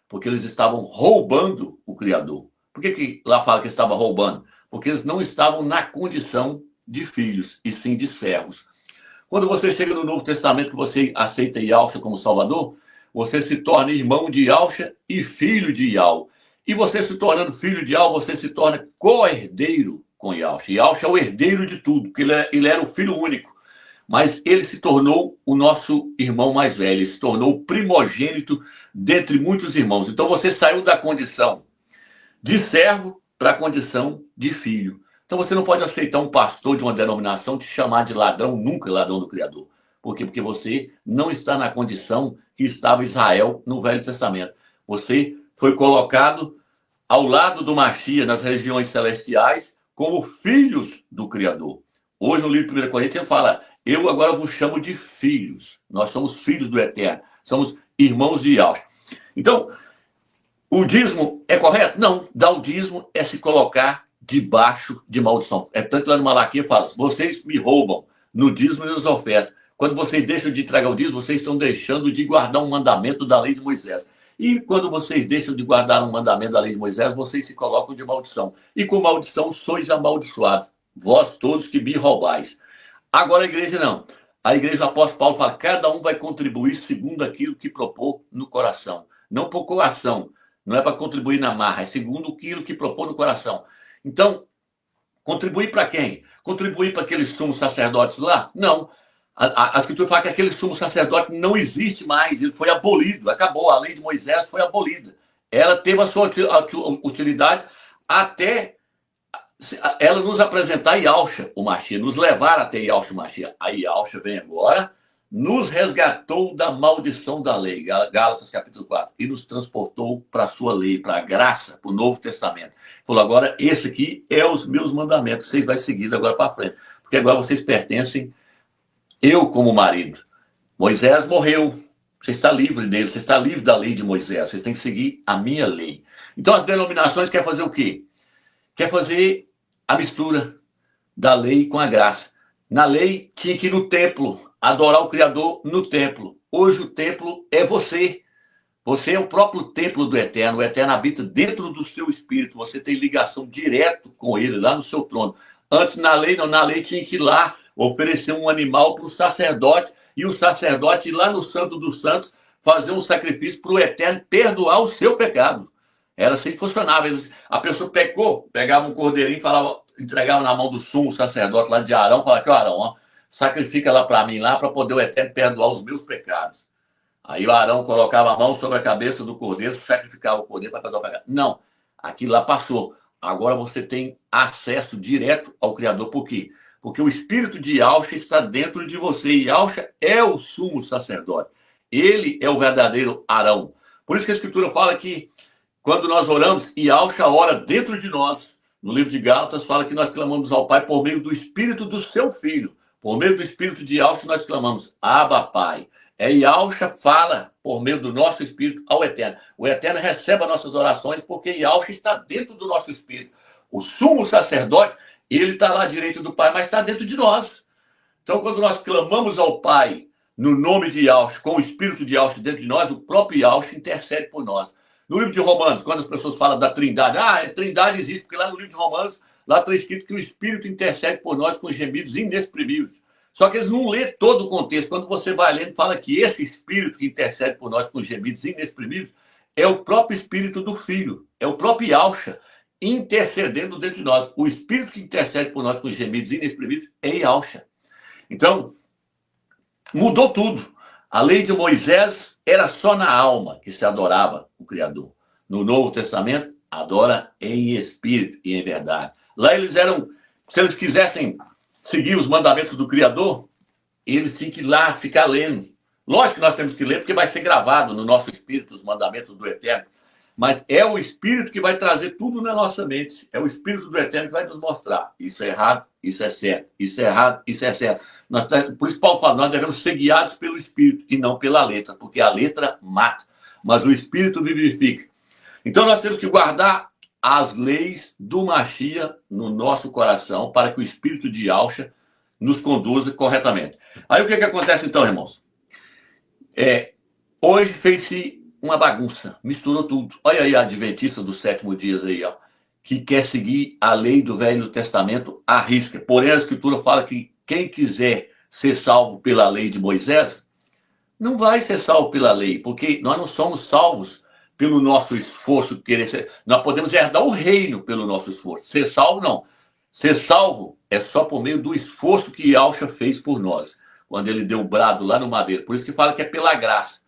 porque eles estavam roubando o Criador. Por que lá fala que estavam roubando? Porque eles não estavam na condição de filhos, e sim de servos. Quando você chega no Novo Testamento, que você aceita Yahshua como Salvador, você se torna irmão de Yahshua e filho de Yahweh. E você se tornando filho de Yahweh, você se torna co-herdeiro com Yahshua. Yahshua é o herdeiro de tudo, porque ele era o filho único. Mas ele se tornou o nosso irmão mais velho, ele se tornou o primogênito dentre muitos irmãos. Então você saiu da condição de servo para a condição de filho. Então você não pode aceitar um pastor de uma denominação te chamar de ladrão, nunca ladrão do Criador. Por quê? Porque você não está na condição que estava Israel no Velho Testamento. Você foi colocado ao lado do Mashiach nas regiões celestiais como filhos do Criador. Hoje no livro de 1 Coríntios ele fala: eu agora vos chamo de filhos. Nós somos filhos do Eterno. Somos irmãos de Yahshua. Então, o dízimo é correto? Não. Dar o dízimo é se colocar debaixo de maldição. É tanto lá no Malaquias fala: vocês me roubam no dízimo e nas ofertas. Quando vocês deixam de entregar o dízimo, vocês estão deixando de guardar um mandamento da lei de Moisés. E quando vocês deixam de guardar um mandamento da lei de Moisés, vocês se colocam de maldição. E com maldição sois amaldiçoados, vós todos que me roubais. Agora a igreja não. A igreja, o apóstolo Paulo fala: cada um vai contribuir segundo aquilo que propôs no coração. Não por coração. Não é para contribuir na marra, é segundo aquilo que propôs no coração. Então, contribuir para quem? Contribuir para aqueles sumos sacerdotes lá? Não. A Escritura fala que aquele sumo sacerdote não existe mais, ele foi abolido, acabou, a lei de Moisés foi abolida. Ela teve a sua utilidade até ela nos apresentar Yahshua, o Mashiach, nos levar até Yahshua, o Mashiach. Aí Yahshua vem agora, nos resgatou da maldição da lei, Gálatas capítulo 4, e nos transportou para a sua lei, para a graça, para o Novo Testamento. Falou: agora esse aqui é os meus mandamentos, vocês vão seguir agora para frente, porque agora vocês pertencem, eu como marido. Moisés morreu, você está livre dele, você está livre da lei de Moisés, vocês têm que seguir a minha lei. Então as denominações querem fazer o quê? Quer fazer a mistura da lei com a graça. Na lei, tinha que ir no templo, adorar o Criador no templo. Hoje o templo é você. Você é o próprio templo do Eterno. O Eterno habita dentro do seu espírito. Você tem ligação direto com ele, lá no seu trono. Antes, na lei, não. Na lei tinha que ir lá, oferecer um animal para o sacerdote, e o sacerdote ir lá no Santo dos Santos, fazer um sacrifício para o Eterno perdoar o seu pecado. Era assim que funcionava. A pessoa pecou, pegava um cordeirinho, falava, entregava na mão do sumo sacerdote lá de Arão, falava: aqui, Arão, ó, sacrifica lá para mim, lá, para poder o Eterno perdoar os meus pecados. Aí o Arão colocava a mão sobre a cabeça do cordeiro, sacrificava o cordeiro para perdoar o pecado. Não, aquilo lá passou. Agora você tem acesso direto ao Criador. Por quê? Porque o espírito de Yahshua está dentro de você. E Yahshua é o sumo sacerdote. Ele é o verdadeiro Arão. Por isso que a Escritura fala que quando nós oramos, Yahshua ora dentro de nós. No livro de Gálatas fala que nós clamamos ao Pai por meio do Espírito do seu Filho. Por meio do Espírito de Yahshua nós clamamos: Abba, Pai. É Yahshua fala por meio do nosso espírito ao Eterno. O Eterno recebe as nossas orações porque Yahshua está dentro do nosso espírito. O sumo sacerdote, ele está lá à direita do Pai, mas está dentro de nós. Então, quando nós clamamos ao Pai no nome de Yahshua, com o espírito de Yahshua dentro de nós, o próprio Yahshua intercede por nós. No livro de Romanos, quando as pessoas falam da Trindade, a Trindade existe, porque lá no livro de Romanos, lá está escrito que o Espírito intercede por nós com gemidos inexprimíveis. Só que eles não lêem todo o contexto. Quando você vai lendo, fala que esse Espírito que intercede por nós com gemidos inexprimíveis é o próprio Espírito do Filho, é o próprio Yahshua intercedendo dentro de nós. O Espírito que intercede por nós com gemidos inexprimíveis é Yahshua. Então, mudou tudo. A lei de Moisés era só na alma que se adorava o Criador. No Novo Testamento, adora em espírito e em verdade. Lá eles eram, se eles quisessem seguir os mandamentos do Criador, eles tinham que ir lá ficar lendo. Lógico que nós temos que ler, porque vai ser gravado no nosso espírito os mandamentos do Eterno. Mas é o Espírito que vai trazer tudo na nossa mente. É o Espírito do Eterno que vai nos mostrar. Isso é errado, isso é certo. Isso é errado, isso é certo. Por isso Paulo fala, nós devemos ser guiados pelo Espírito e não pela letra, porque a letra mata, mas o Espírito vivifica. Então nós temos que guardar as leis do Mashiach no nosso coração para que o Espírito de Yahshua nos conduza corretamente. Aí o que acontece então, irmãos? Hoje fez-se uma bagunça, misturou tudo. Olha aí a adventista dos 7º dias aí, ó, que quer seguir a lei do Velho Testamento à risca. Porém, a Escritura fala que quem quiser ser salvo pela lei de Moisés, não vai ser salvo pela lei, porque nós não somos salvos pelo nosso esforço querer ser. Nós podemos herdar o reino pelo nosso esforço. Ser salvo, não. Ser salvo é só por meio do esforço que Yahshua fez por nós, quando ele deu o brado lá no madeiro. Por isso que fala que é pela graça.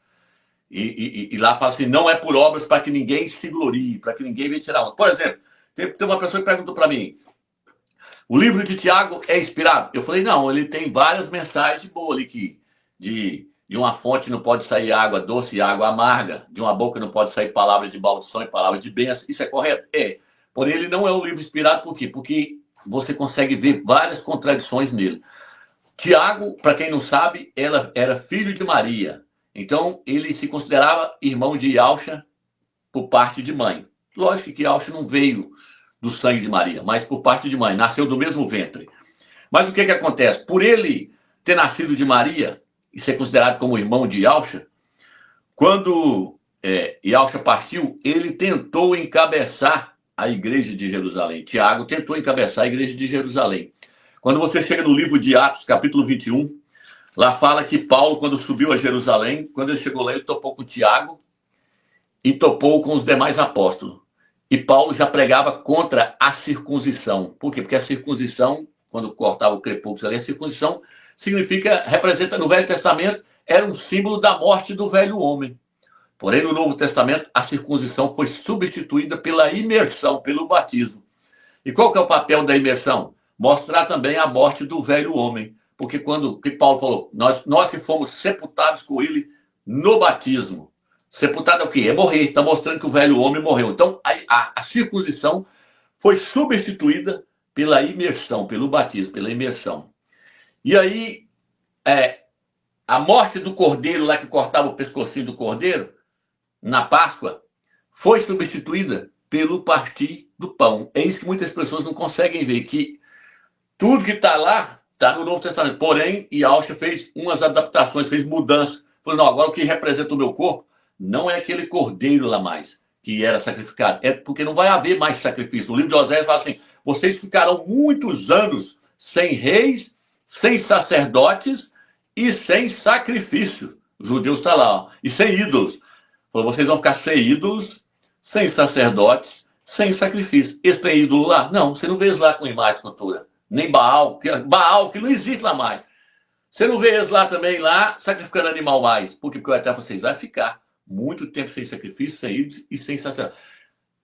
E lá fala assim, não é por obras para que ninguém se glorie, para que ninguém venha tirar onda. Por exemplo, tem uma pessoa que perguntou para mim, o livro de Tiago é inspirado? Eu falei, não, ele tem várias mensagens boas ali que de uma fonte não pode sair água doce e água amarga, de uma boca não pode sair palavra de maldição e palavra de bênção. Isso é correto? É. Porém, ele não é um livro inspirado por quê? Porque você consegue ver várias contradições nele. Tiago, para quem não sabe, ela era filho de Maria. Então, ele se considerava irmão de Yahshua por parte de mãe. Lógico que Yahshua não veio do sangue de Maria, mas por parte de mãe, nasceu do mesmo ventre. Mas o que acontece? Por ele ter nascido de Maria e ser considerado como irmão de Yahshua, quando Yahshua partiu, ele tentou encabeçar a igreja de Jerusalém. Tiago tentou encabeçar a igreja de Jerusalém. Quando você chega no livro de Atos, capítulo 21, lá fala que Paulo, quando subiu a Jerusalém, quando ele chegou lá, ele topou com Tiago e topou com os demais apóstolos. E Paulo já pregava contra a circuncisão. Por quê? Porque a circuncisão, quando cortava o crepúsculo ali, a circuncisão representa no Velho Testamento, era um símbolo da morte do velho homem. Porém, no Novo Testamento, a circuncisão foi substituída pela imersão, pelo batismo. E qual que é o papel da imersão? Mostrar também a morte do velho homem. Porque quando que Paulo falou, nós que fomos sepultados com ele no batismo. Sepultado é o quê? É morrer. Está mostrando que o velho homem morreu. Então, a circuncisão foi substituída pela imersão, pelo batismo, pela imersão. E aí, a morte do cordeiro, lá que cortava o pescocinho do cordeiro, na Páscoa, foi substituída pelo partir do pão. É isso que muitas pessoas não conseguem ver, que tudo que está lá está no Novo Testamento. Porém, Yahshua fez umas adaptações, fez mudanças. Falou, não, agora o que representa o meu corpo não é aquele cordeiro lá mais, que era sacrificado. É porque não vai haver mais sacrifício. O livro de Oséias fala assim, vocês ficarão muitos anos sem reis, sem sacerdotes e sem sacrifício. Os judeus estão lá, ó, e sem ídolos. Falou, vocês vão ficar sem ídolos, sem sacerdotes, sem sacrifício. Esse tem ídolo lá? Não, você não vê eles lá com imagem escultura. Nem Baal, que não existe lá mais. Você não vê eles lá também, lá, sacrificando animal mais. Por quê? Porque o Eterno vocês vai ficar muito tempo sem sacrifício, sem ídolos e sem sacerdote.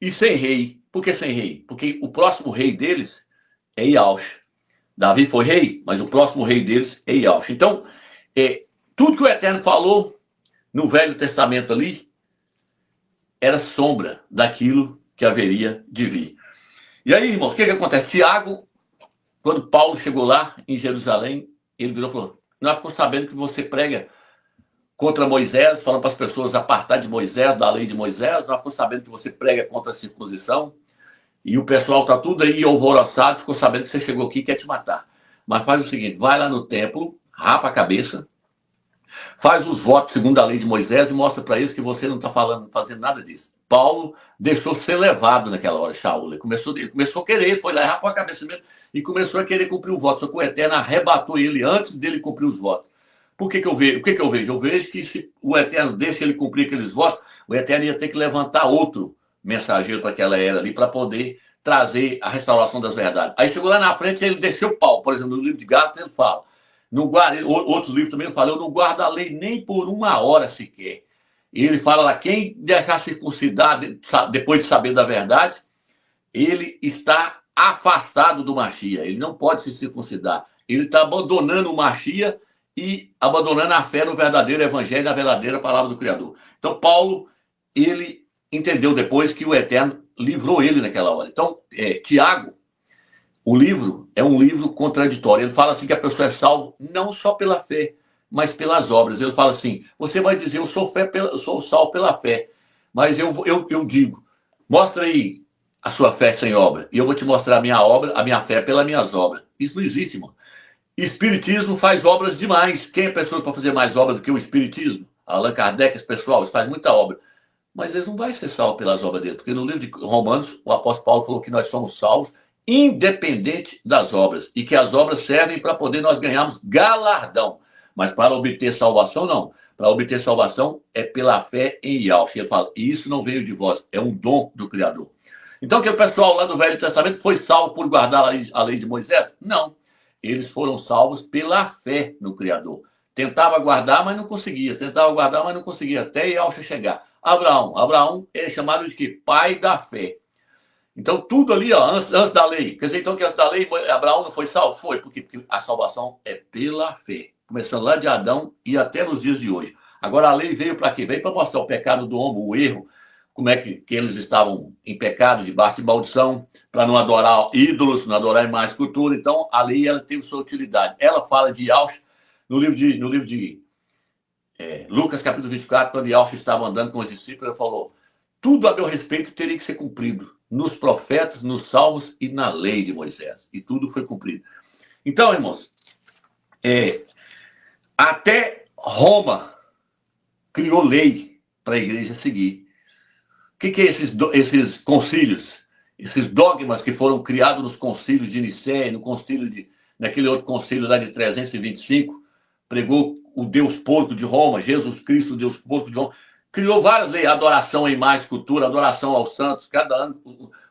E sem rei. Por que sem rei? Porque o próximo rei deles é Yahshua. Davi foi rei, mas o próximo rei deles é Yahshua. Então, tudo que o Eterno falou no Velho Testamento ali era sombra daquilo que haveria de vir. E aí, irmãos, o que acontece? Tiago, quando Paulo chegou lá em Jerusalém, ele virou e falou, nós ficamos sabendo que você prega contra Moisés, falando para as pessoas apartar de Moisés, da lei de Moisés. Nós ficamos sabendo que você prega contra a circuncisão. E o pessoal está tudo aí alvoroçado, ficou sabendo que você chegou aqui e quer te matar. Mas faz o seguinte, vai lá no templo, rapa a cabeça, faz os votos segundo a lei de Moisés e mostra para eles que você não está fazendo nada disso. Paulo deixou ser levado naquela hora, Shaul. Ele começou a querer, foi lá e rapou a cabeça mesmo e começou a querer cumprir o voto. Só que o Eterno arrebatou ele antes dele cumprir os votos. Por que eu vejo? O que eu vejo? Eu vejo que se o Eterno deixa ele cumprir aqueles votos, o Eterno ia ter que levantar outro mensageiro para aquela era ali, para poder trazer a restauração das verdades. Aí chegou lá na frente, ele desceu o pau. Por exemplo, no livro de Gálatas ele fala, não guarda, outros livros também falam, eu não guardo a lei nem por uma hora sequer. E ele fala lá, quem deixar circuncidar depois de saber da verdade, ele está afastado do Machia, ele não pode se circuncidar. Ele está abandonando o Machia e abandonando a fé no verdadeiro evangelho, na verdadeira palavra do Criador. Então, Paulo, ele entendeu depois que o Eterno livrou ele naquela hora. Então, Tiago, o livro é um livro contraditório. Ele fala assim que a pessoa é salva não só pela fé, mas pelas obras. Ele fala assim, você vai dizer, eu sou salvo pela fé, mas eu digo, mostra aí a sua fé sem obra, e eu vou te mostrar a minha obra, a minha fé pelas minhas obras. Isso não existe, irmão. Espiritismo faz obras demais. Quem é pessoa para fazer mais obras do que o Espiritismo? Allan Kardec, esse pessoal, faz muita obra. Mas eles não vão ser salvos pelas obras dele, porque no livro de Romanos, o apóstolo Paulo falou que nós somos salvos independente das obras, e que as obras servem para poder nós ganharmos galardão. Mas para obter salvação, não. Para obter salvação é pela fé em Yahshua. Ele fala, e isso não veio de vós, é um dom do Criador. Então, que o pessoal lá do Velho Testamento foi salvo por guardar a lei de Moisés? Não. Eles foram salvos pela fé no Criador. Tentava guardar, mas não conseguia. Tentava guardar, mas não conseguia. Até Yahshua chegar. Abraão é chamado de que? Pai da fé. Então, tudo ali, ó, antes da lei. Quer dizer, então, que antes da lei, Abraão não foi salvo? Foi. Por quê? Porque a salvação é pela fé. Começando lá de Adão e até nos dias de hoje. Agora, a lei veio para quê? Veio para mostrar o pecado do homem, o erro, como é que eles estavam em pecado, debaixo de maldição, para não adorar ídolos, não adorar mais escultura. Então, a lei, ela teve sua utilidade. Ela fala de Yahshua no livro de Lucas, capítulo 24, quando Yahshua estava andando com os discípulos, ele falou, tudo a meu respeito teria que ser cumprido nos profetas, nos salmos e na lei de Moisés. E tudo foi cumprido. Então, irmãos, até Roma criou lei para a igreja seguir. O que é esses concílios, esses dogmas que foram criados nos concílios de Nicéia, naquele outro concílio lá de 325, pregou o Deus porco de Roma, Jesus Cristo, o Deus porco de Roma. Criou várias leis, adoração à imagem, cultura, adoração aos santos, cada ano,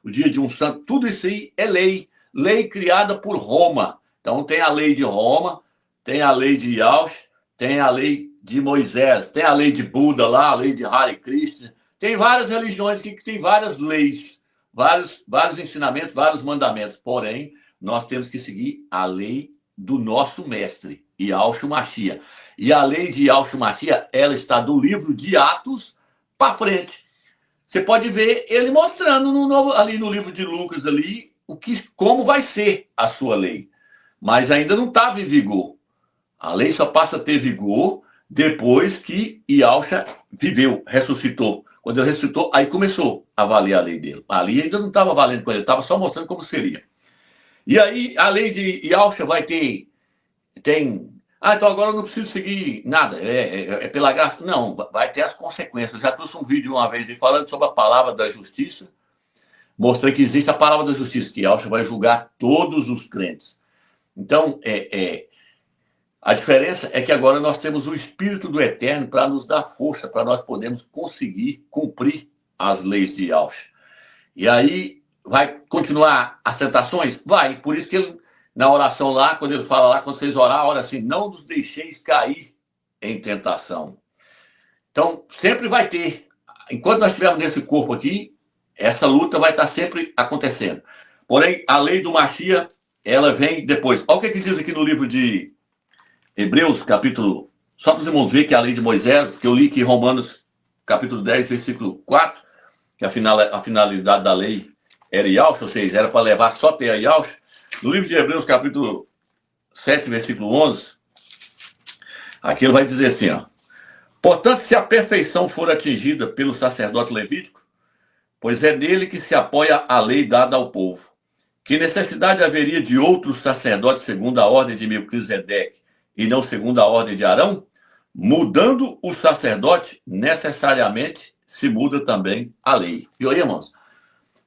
o dia de um santo, tudo isso aí é lei criada por Roma. Então tem a lei de Roma, tem a lei de Yahshua, tem a lei de Moisés, tem a lei de Buda lá, a lei de Hare Krishna, tem várias religiões que têm várias leis, vários ensinamentos, vários mandamentos, porém, nós temos que seguir a lei do nosso mestre, Yahshua Mashiach. E a lei de Yahshua Mashiach, ela está do livro de Atos para frente. Você pode ver ele mostrando ali no livro de Lucas, ali, como vai ser a sua lei. Mas ainda não estava em vigor. A lei só passa a ter vigor depois que Yahshua viveu, ressuscitou. Quando ele ressuscitou, aí começou a valer a lei dele. A lei ainda não estava valendo com ele, estava só mostrando como seria. E aí a lei de Yahshua vai ter... então agora eu não preciso seguir nada, é pela graça. Não, vai ter as consequências. Eu já trouxe um vídeo uma vez falando sobre a palavra da justiça, mostrei que existe a palavra da justiça, que Yahshua vai julgar todos os crentes. Então, a diferença é que agora nós temos o Espírito do Eterno para nos dar força, para nós podermos conseguir cumprir as leis de Yahshua. E aí, vai continuar as tentações? Vai, por isso que ele... Na oração lá, quando ele fala lá, quando vocês orar, ora assim, não nos deixeis cair em tentação. Então, sempre vai ter. Enquanto nós estivermos nesse corpo aqui, essa luta vai estar sempre acontecendo. Porém, a lei do Mashiach, ela vem depois. Olha o que diz aqui no livro de Hebreus, capítulo... Só para os irmãos verem que a lei de Moisés, que eu li aqui em Romanos, capítulo 10, versículo 4, que a finalidade da lei era Yahshua, ou seja, era para levar só ter a Yahshua. No livro de Hebreus, capítulo 7, versículo 11, aqui ele vai dizer assim, ó, Portanto, se a perfeição for atingida pelo sacerdote levítico, pois é nele que se apoia a lei dada ao povo. Que necessidade haveria de outro sacerdote segundo a ordem de Melquisedeque e não segundo a ordem de Arão? Mudando o sacerdote, necessariamente se muda também a lei. E aí, irmãos?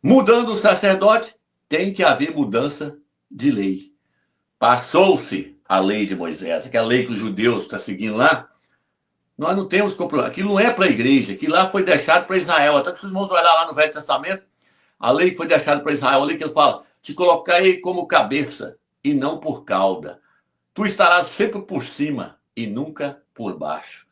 Mudando o sacerdote, tem que haver mudança de lei. Passou-se a lei de Moisés, aquela lei que os judeus estão seguindo lá. Nós não temos compromisso. Aquilo não é para a igreja, aquilo lá foi deixado para Israel. Até que os irmãos olhar lá no Velho Testamento, a lei que foi deixada para Israel, a lei que ele fala, te colocarei como cabeça e não por cauda. Tu estarás sempre por cima e nunca por baixo.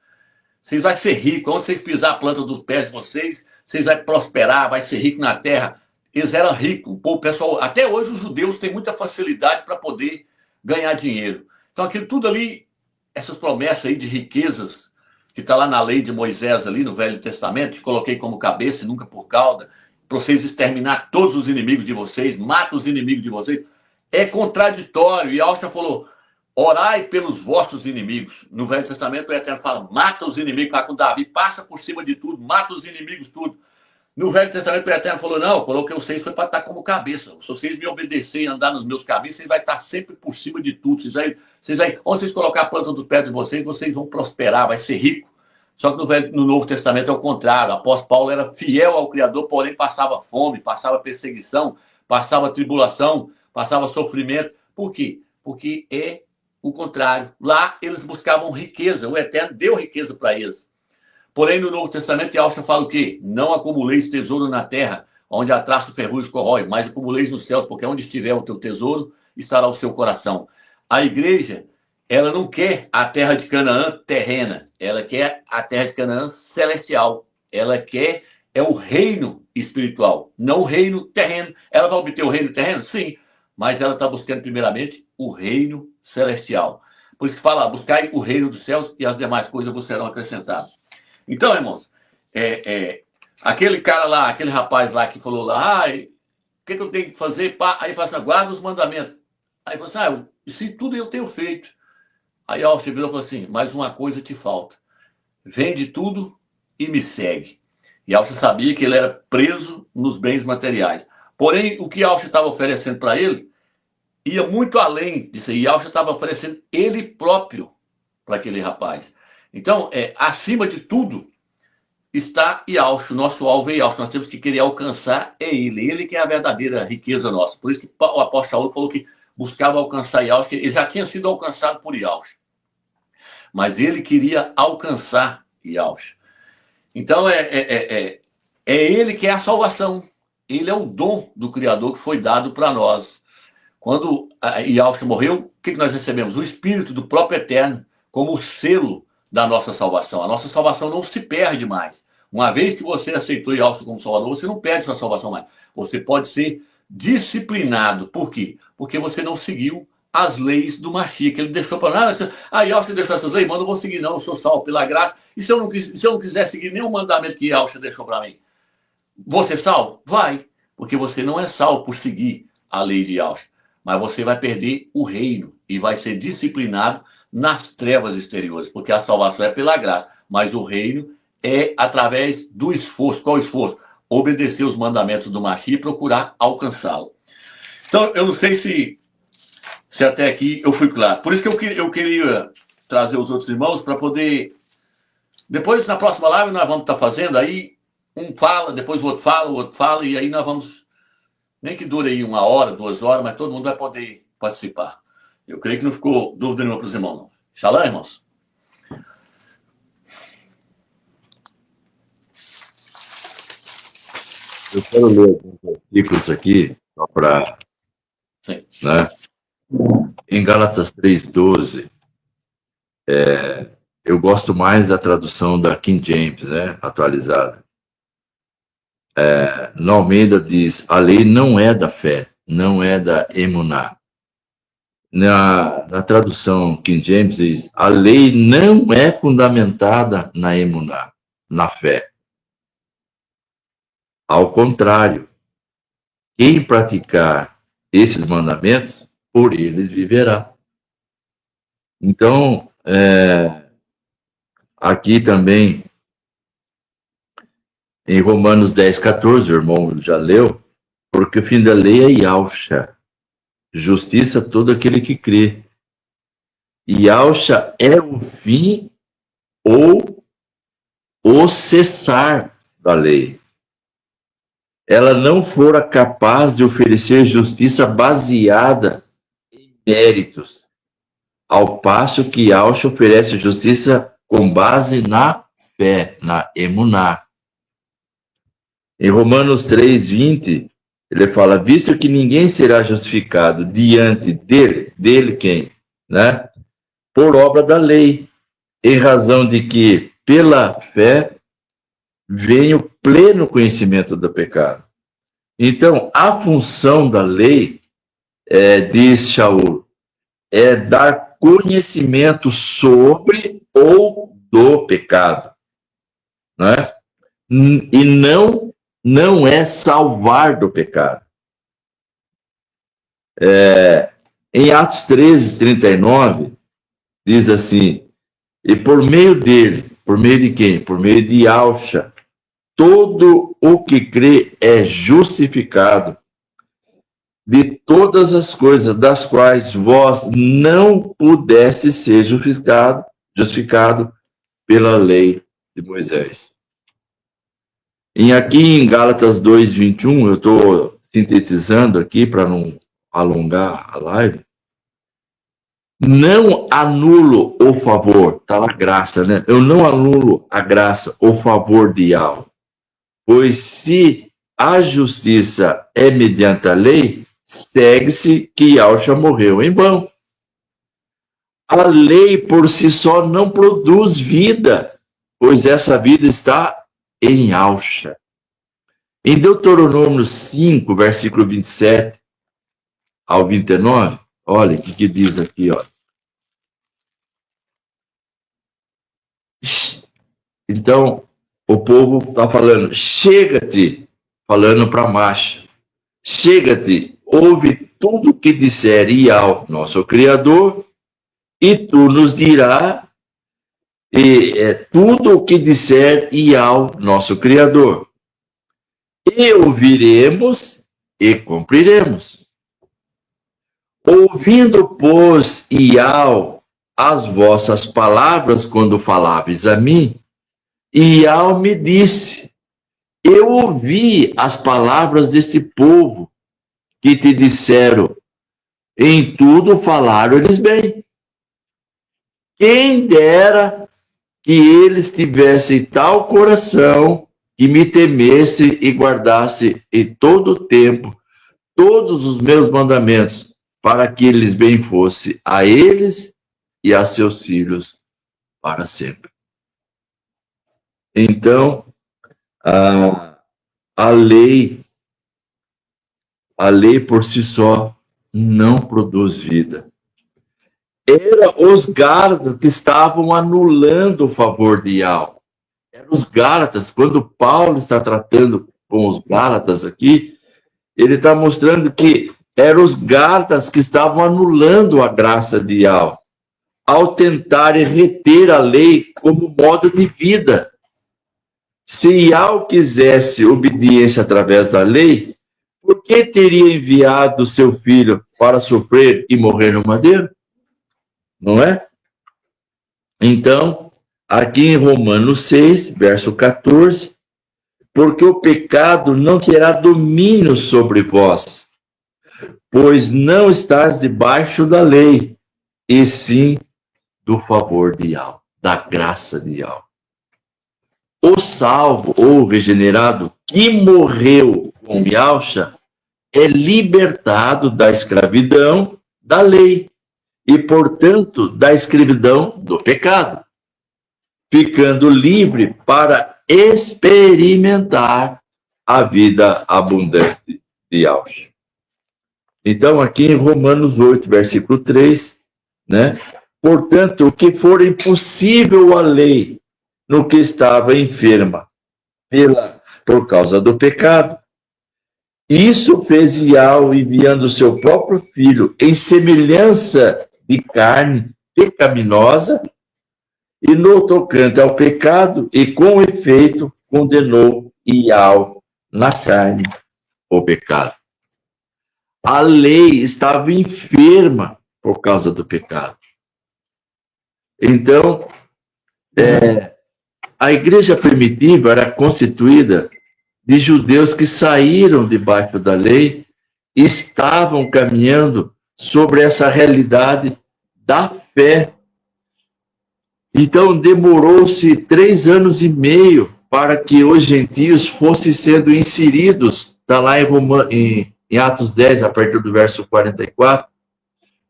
Vocês vão ser ricos. Quando vocês pisar a planta dos pés de vocês, vocês vão prosperar, vai ser rico na terra. Eles eram ricos. O pessoal, até hoje os judeus têm muita facilidade para poder ganhar dinheiro. Então aquilo tudo ali, essas promessas aí de riquezas, que está lá na lei de Moisés, ali no Velho Testamento, que coloquei como cabeça e nunca por cauda, para vocês exterminar todos os inimigos de vocês, mata os inimigos de vocês, é contraditório. E Austin falou, orai pelos vossos inimigos. No Velho Testamento o Eterno fala, mata os inimigos, fala com Davi, passa por cima de tudo, mata os inimigos, tudo. No Velho Testamento o Eterno falou, não, eu coloquei vocês foi para estar como cabeça. Se vocês me obedecerem e andar nos meus caminhos, vocês vão estar sempre por cima de tudo. Onde vocês colocar a planta dos pés de vocês, vocês vão prosperar, vai ser rico. Só que no Novo Testamento é o contrário. O apóstolo Paulo era fiel ao Criador, porém passava fome, passava perseguição, passava tribulação, passava sofrimento. Por quê? Porque é o contrário. Lá eles buscavam riqueza, o Eterno deu riqueza para eles. Porém, no Novo Testamento, Austin fala o quê? Não acumuleis tesouro na terra, onde a traça o ferrugem corrói, mas acumuleis nos céus, porque onde estiver o teu tesouro, estará o seu coração. A igreja, ela não quer a terra de Canaã terrena, ela quer a terra de Canaã celestial. Ela quer o reino espiritual, não o reino terreno. Ela vai obter o reino terreno? Sim, mas ela está buscando primeiramente o reino celestial. Por isso que fala, buscai o reino dos céus e as demais coisas vos serão acrescentadas. Então, irmãos, aquele cara lá, aquele rapaz lá que falou lá, o que eu tenho que fazer? Aí fala assim, guarda os mandamentos. Aí fala assim, isso tudo eu tenho feito. Aí Austin virou e falou assim, mas uma coisa te falta. Vende tudo e me segue. E Austin sabia que ele era preso nos bens materiais. Porém, o que Austin estava oferecendo para ele ia muito além disso. E Austin estava oferecendo ele próprio para aquele rapaz. Então, acima de tudo, está Yaush, nosso alvo é Yaush. Nós temos que querer alcançar ele que é a verdadeira riqueza nossa. Por isso que o apóstolo Paulo falou que buscava alcançar Yaush, que ele já tinha sido alcançado por Yaush. Mas ele queria alcançar Yaush. Então, é ele que é a salvação. Ele é o dom do Criador que foi dado para nós. Quando Yaush morreu, o que nós recebemos? O Espírito do próprio Eterno, como selo da nossa salvação. A nossa salvação não se perde mais. Uma vez que você aceitou Yaush como Salvador, você não perde sua salvação mais. Você pode ser disciplinado. Por quê? Porque você não seguiu as leis do Mashiach, que ele deixou para nós. Yaush deixou essas leis, mas eu não vou seguir não, eu sou salvo pela graça. E se eu não quiser seguir nenhum mandamento que Yaush deixou para mim? Você salvo? Vai. Porque você não é salvo por seguir a lei de Yaush. Mas você vai perder o reino e vai ser disciplinado nas trevas exteriores, porque a salvação é pela graça, mas o reino é através do esforço. Qual o esforço? Obedecer os mandamentos do Mashiach e procurar alcançá-lo. Então, eu não sei se até aqui eu fui claro. Por isso que eu queria trazer os outros irmãos para poder... Depois, na próxima live, nós vamos estar fazendo aí, um fala, depois o outro fala, e aí nós vamos... Nem que dure aí 1 hora, 2 horas, mas todo mundo vai poder participar. Eu creio que não ficou dúvida nenhuma para os irmãos, não. Shalom, irmãos? Eu quero ler alguns versículos aqui, só para... Né? Em Gálatas 3:12, eu gosto mais da tradução da King James, né? Atualizada. No Almeida diz, a lei não é da fé, não é da emuná. Na tradução King James diz, a lei não é fundamentada na emuná, na fé. Ao contrário, quem praticar esses mandamentos, por eles viverá. Então, aqui também, em Romanos 10, 14, o irmão já leu, porque o fim da lei é Yahusha, justiça a todo aquele que crê. Yahusha é o fim ou o cessar da lei. Ela não fora capaz de oferecer justiça baseada em méritos, ao passo que Yahusha oferece justiça com base na fé, na emuná. Em Romanos 3, 20, ele fala, visto que ninguém será justificado diante dele quem? Né? Por obra da lei, em razão de que, pela fé, vem o pleno conhecimento do pecado. Então, a função da lei, diz Shaul, é dar conhecimento sobre ou do pecado, né? E não é salvar do pecado. Em Atos 13, 39, diz assim, e por meio dele, por meio de quem? Por meio de Yahusha, todo o que crê é justificado de todas as coisas das quais vós não pudesse ser justificado pela lei de Moisés. E aqui em Gálatas 2, 21, eu estou sintetizando aqui para não alongar a live, não anulo o favor, está lá graça, né? Eu não anulo a graça, o favor de Yahweh, pois se a justiça é mediante a lei, segue-se que Yahshua morreu em vão. A lei por si só não produz vida, pois essa vida está em Yahshua. Em Deuteronômio 5, versículo 27 ao 29, olha o que diz aqui, ó. Então, o povo está falando, chega-te, falando para Macha, chega-te, ouve tudo o que disser Iau, nosso Criador, e tu nos dirá tudo o que disser Iau, nosso Criador. E ouviremos e cumpriremos. Ouvindo, pois, Iau, as vossas palavras quando faláveis a mim, Iau me disse, eu ouvi as palavras deste povo que te disseram, em tudo falaram eles bem. Quem dera que eles tivessem tal coração que me temesse e guardasse em todo o tempo todos os meus mandamentos, para que eles bem fosse a eles e a seus filhos para sempre. Então, a lei por si só não produz vida. Eram os Gálatas que estavam anulando o favor de Yahweh. Eram os Gálatas, quando Paulo está tratando com os Gálatas aqui, ele está mostrando que eram os Gálatas que estavam anulando a graça de Yahweh, ao tentarem reter a lei como modo de vida. Se Yahweh quisesse obediência através da lei, por que teria enviado seu filho para sofrer e morrer no madeiro? Não é? Então, aqui em Romanos 6, verso 14, porque o pecado não terá domínio sobre vós, pois não estás debaixo da lei, e sim do favor de Yahweh, da graça de Yahweh. O salvo ou regenerado que morreu com Yahshua é libertado da escravidão da lei e, portanto, da escravidão do pecado, ficando livre para experimentar a vida abundante de Yahshua. Então, aqui em Romanos 8, versículo 3, né? Portanto, o que for impossível à lei, no que estava enferma por causa do pecado, isso fez Yahweh enviando seu próprio filho em semelhança de carne pecaminosa, e no tocante ao pecado, e com efeito condenou Ial na carne o pecado. A lei estava enferma por causa do pecado. Então, a igreja primitiva era constituída de judeus que saíram debaixo da lei e estavam caminhando sobre essa realidade da fé. Então, demorou-se 3 anos e meio para que os gentios fossem sendo inseridos, está lá em Atos 10, a partir do verso 44,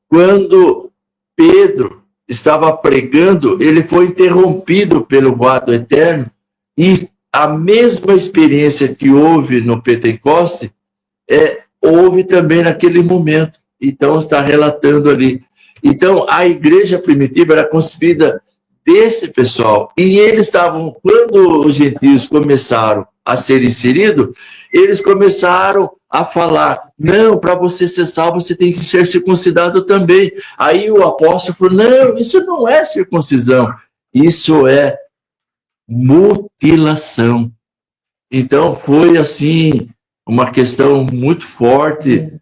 quando Pedro estava pregando, ele foi interrompido pelo guarda eterno, e a mesma experiência que houve no Pentecoste, houve também naquele momento. Então, está relatando ali. Então, a igreja primitiva era constituída desse pessoal. E eles estavam, quando os gentios começaram a ser inseridos, eles começaram a falar, não, para você ser salvo, você tem que ser circuncidado também. Aí o apóstolo falou, não, isso não é circuncisão, isso é mutilação. Então, foi assim, uma questão muito forte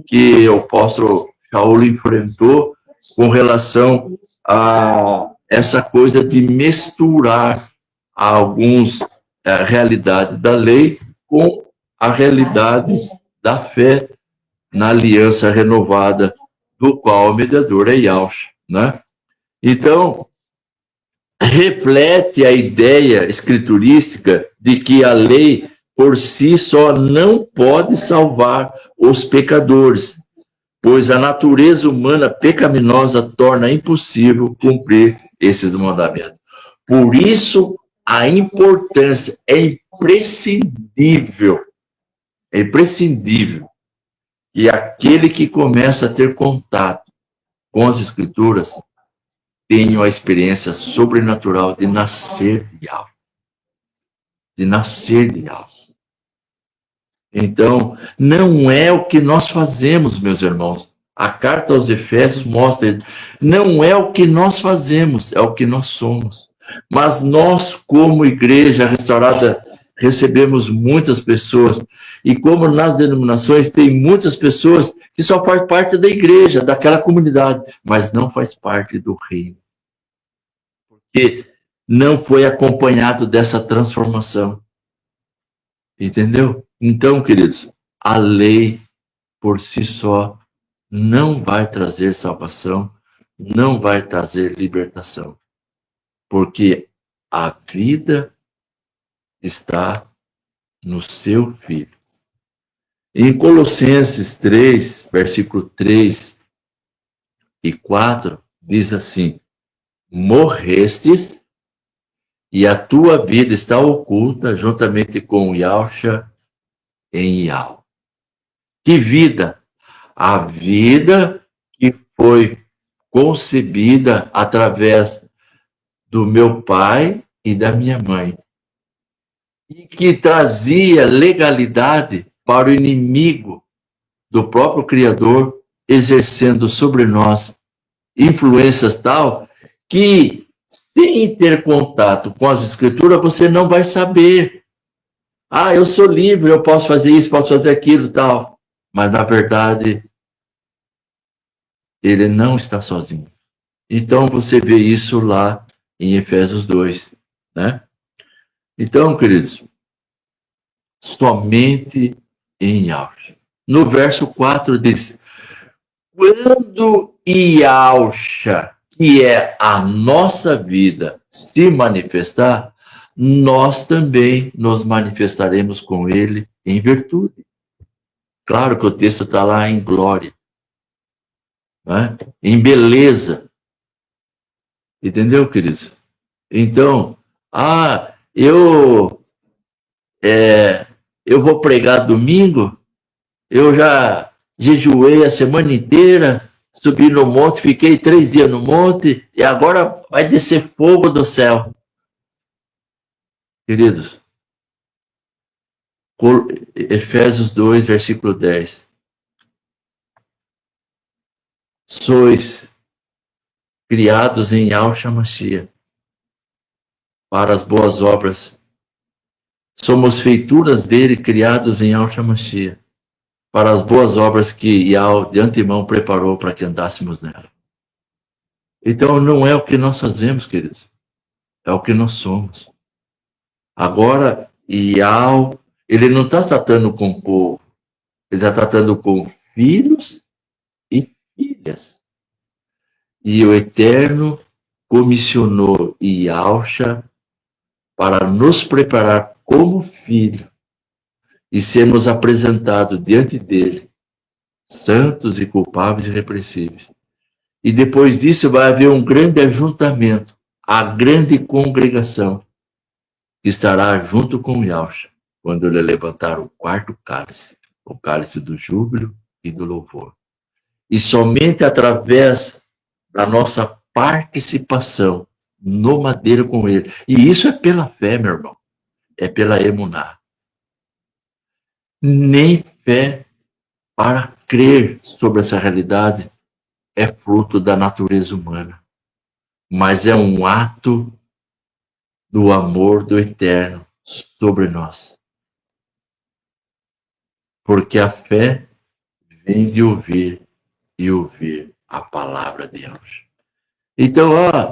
que o apóstolo Shaul enfrentou com relação a essa coisa de misturar a realidade da lei com a realidade da fé na aliança renovada, do qual o mediador é Yahshua, né? Então, reflete a ideia escriturística de que a lei por si só não pode salvar os pecadores, pois a natureza humana pecaminosa torna impossível cumprir esses mandamentos. Por isso, a importância é imprescindível que aquele que começa a ter contato com as Escrituras tenha a experiência sobrenatural de nascer de algo. De nascer de algo. Então, não é o que nós fazemos, meus irmãos. A carta aos Efésios mostra, não é o que nós fazemos, é o que nós somos. Mas nós, como igreja restaurada, recebemos muitas pessoas, e como nas denominações tem muitas pessoas que só faz parte da igreja, daquela comunidade, mas não faz parte do reino. Porque não foi acompanhado dessa transformação. Entendeu? Então, queridos, a lei por si só não vai trazer salvação, não vai trazer libertação, porque a vida está no seu Filho. Em Colossenses 3, versículo 3 e 4, diz assim, morrestes e a tua vida está oculta juntamente com Yahshua em Yahweh. Que vida? A vida que foi concebida através do meu pai e da minha mãe. E que trazia legalidade para o inimigo do próprio Criador, exercendo sobre nós influências tal que, sem ter contato com as Escrituras, você não vai saber. Ah, eu sou livre, eu posso fazer isso, posso fazer aquilo, tal. Mas, na verdade, ele não está sozinho. Então, você vê isso lá em Efésios 2, né? Então, queridos, somente em Yahshua. No verso 4 diz, quando Yahshua, que é a nossa vida, se manifestar, nós também nos manifestaremos com ele em virtude. Claro que o texto está lá em glória, né? Em beleza. Entendeu, queridos? Então, eu vou pregar domingo, eu já jejuei a semana inteira, subi no monte, fiquei 3 dias no monte, e agora vai descer fogo do céu. Queridos, Efésios 2, versículo 10. Sois criados em Yahshua Mashiach, para as boas obras. Somos feituras dele, criados em Yahshua Mashiach, para as boas obras que Yahweh de antemão preparou para que andássemos nela. Então não é o que nós fazemos, queridos, é o que nós somos. Agora, Yahweh, ele não está tratando com o povo, ele está tratando com filhos e filhas. E o Eterno comissionou Yahshua para nos preparar como filho e sermos apresentados diante dele, santos e culpáveis e irrepreensíveis. E depois disso vai haver um grande ajuntamento, a grande congregação, que estará junto com Yahshua, quando ele levantar o quarto cálice, o cálice do júbilo e do louvor. E somente através da nossa participação no madeiro com ele. E isso é pela fé, meu irmão. É pela emuná. Nem fé para crer sobre essa realidade é fruto da natureza humana, mas é um ato do amor do Eterno sobre nós. Porque a fé vem de ouvir e ouvir a palavra de Deus. Então,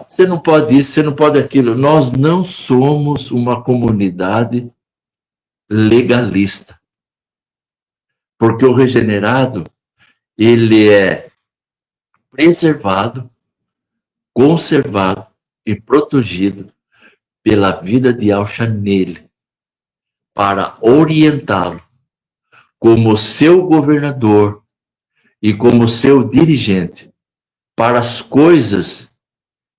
você não pode isso, você não pode aquilo. Nós não somos uma comunidade legalista. Porque o regenerado, ele é preservado, conservado e protegido pela vida de Yahshua nele, para orientá-lo como seu governador e como seu dirigente para as coisas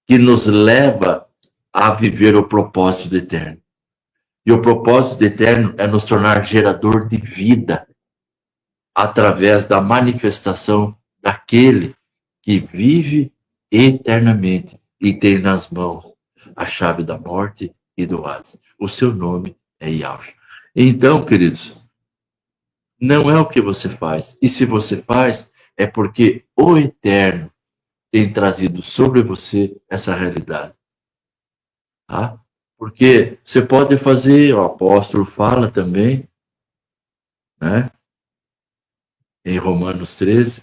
que nos leva a viver o propósito do Eterno. E o propósito do Eterno é nos tornar gerador de vida através da manifestação daquele que vive eternamente e tem nas mãos a chave da morte e do Hades. O seu nome é Yahshua. Então, queridos, não é o que você faz. E se você faz, é porque o Eterno tem trazido sobre você essa realidade. Tá? Porque você pode fazer, o apóstolo fala também, né? Em Romanos 13,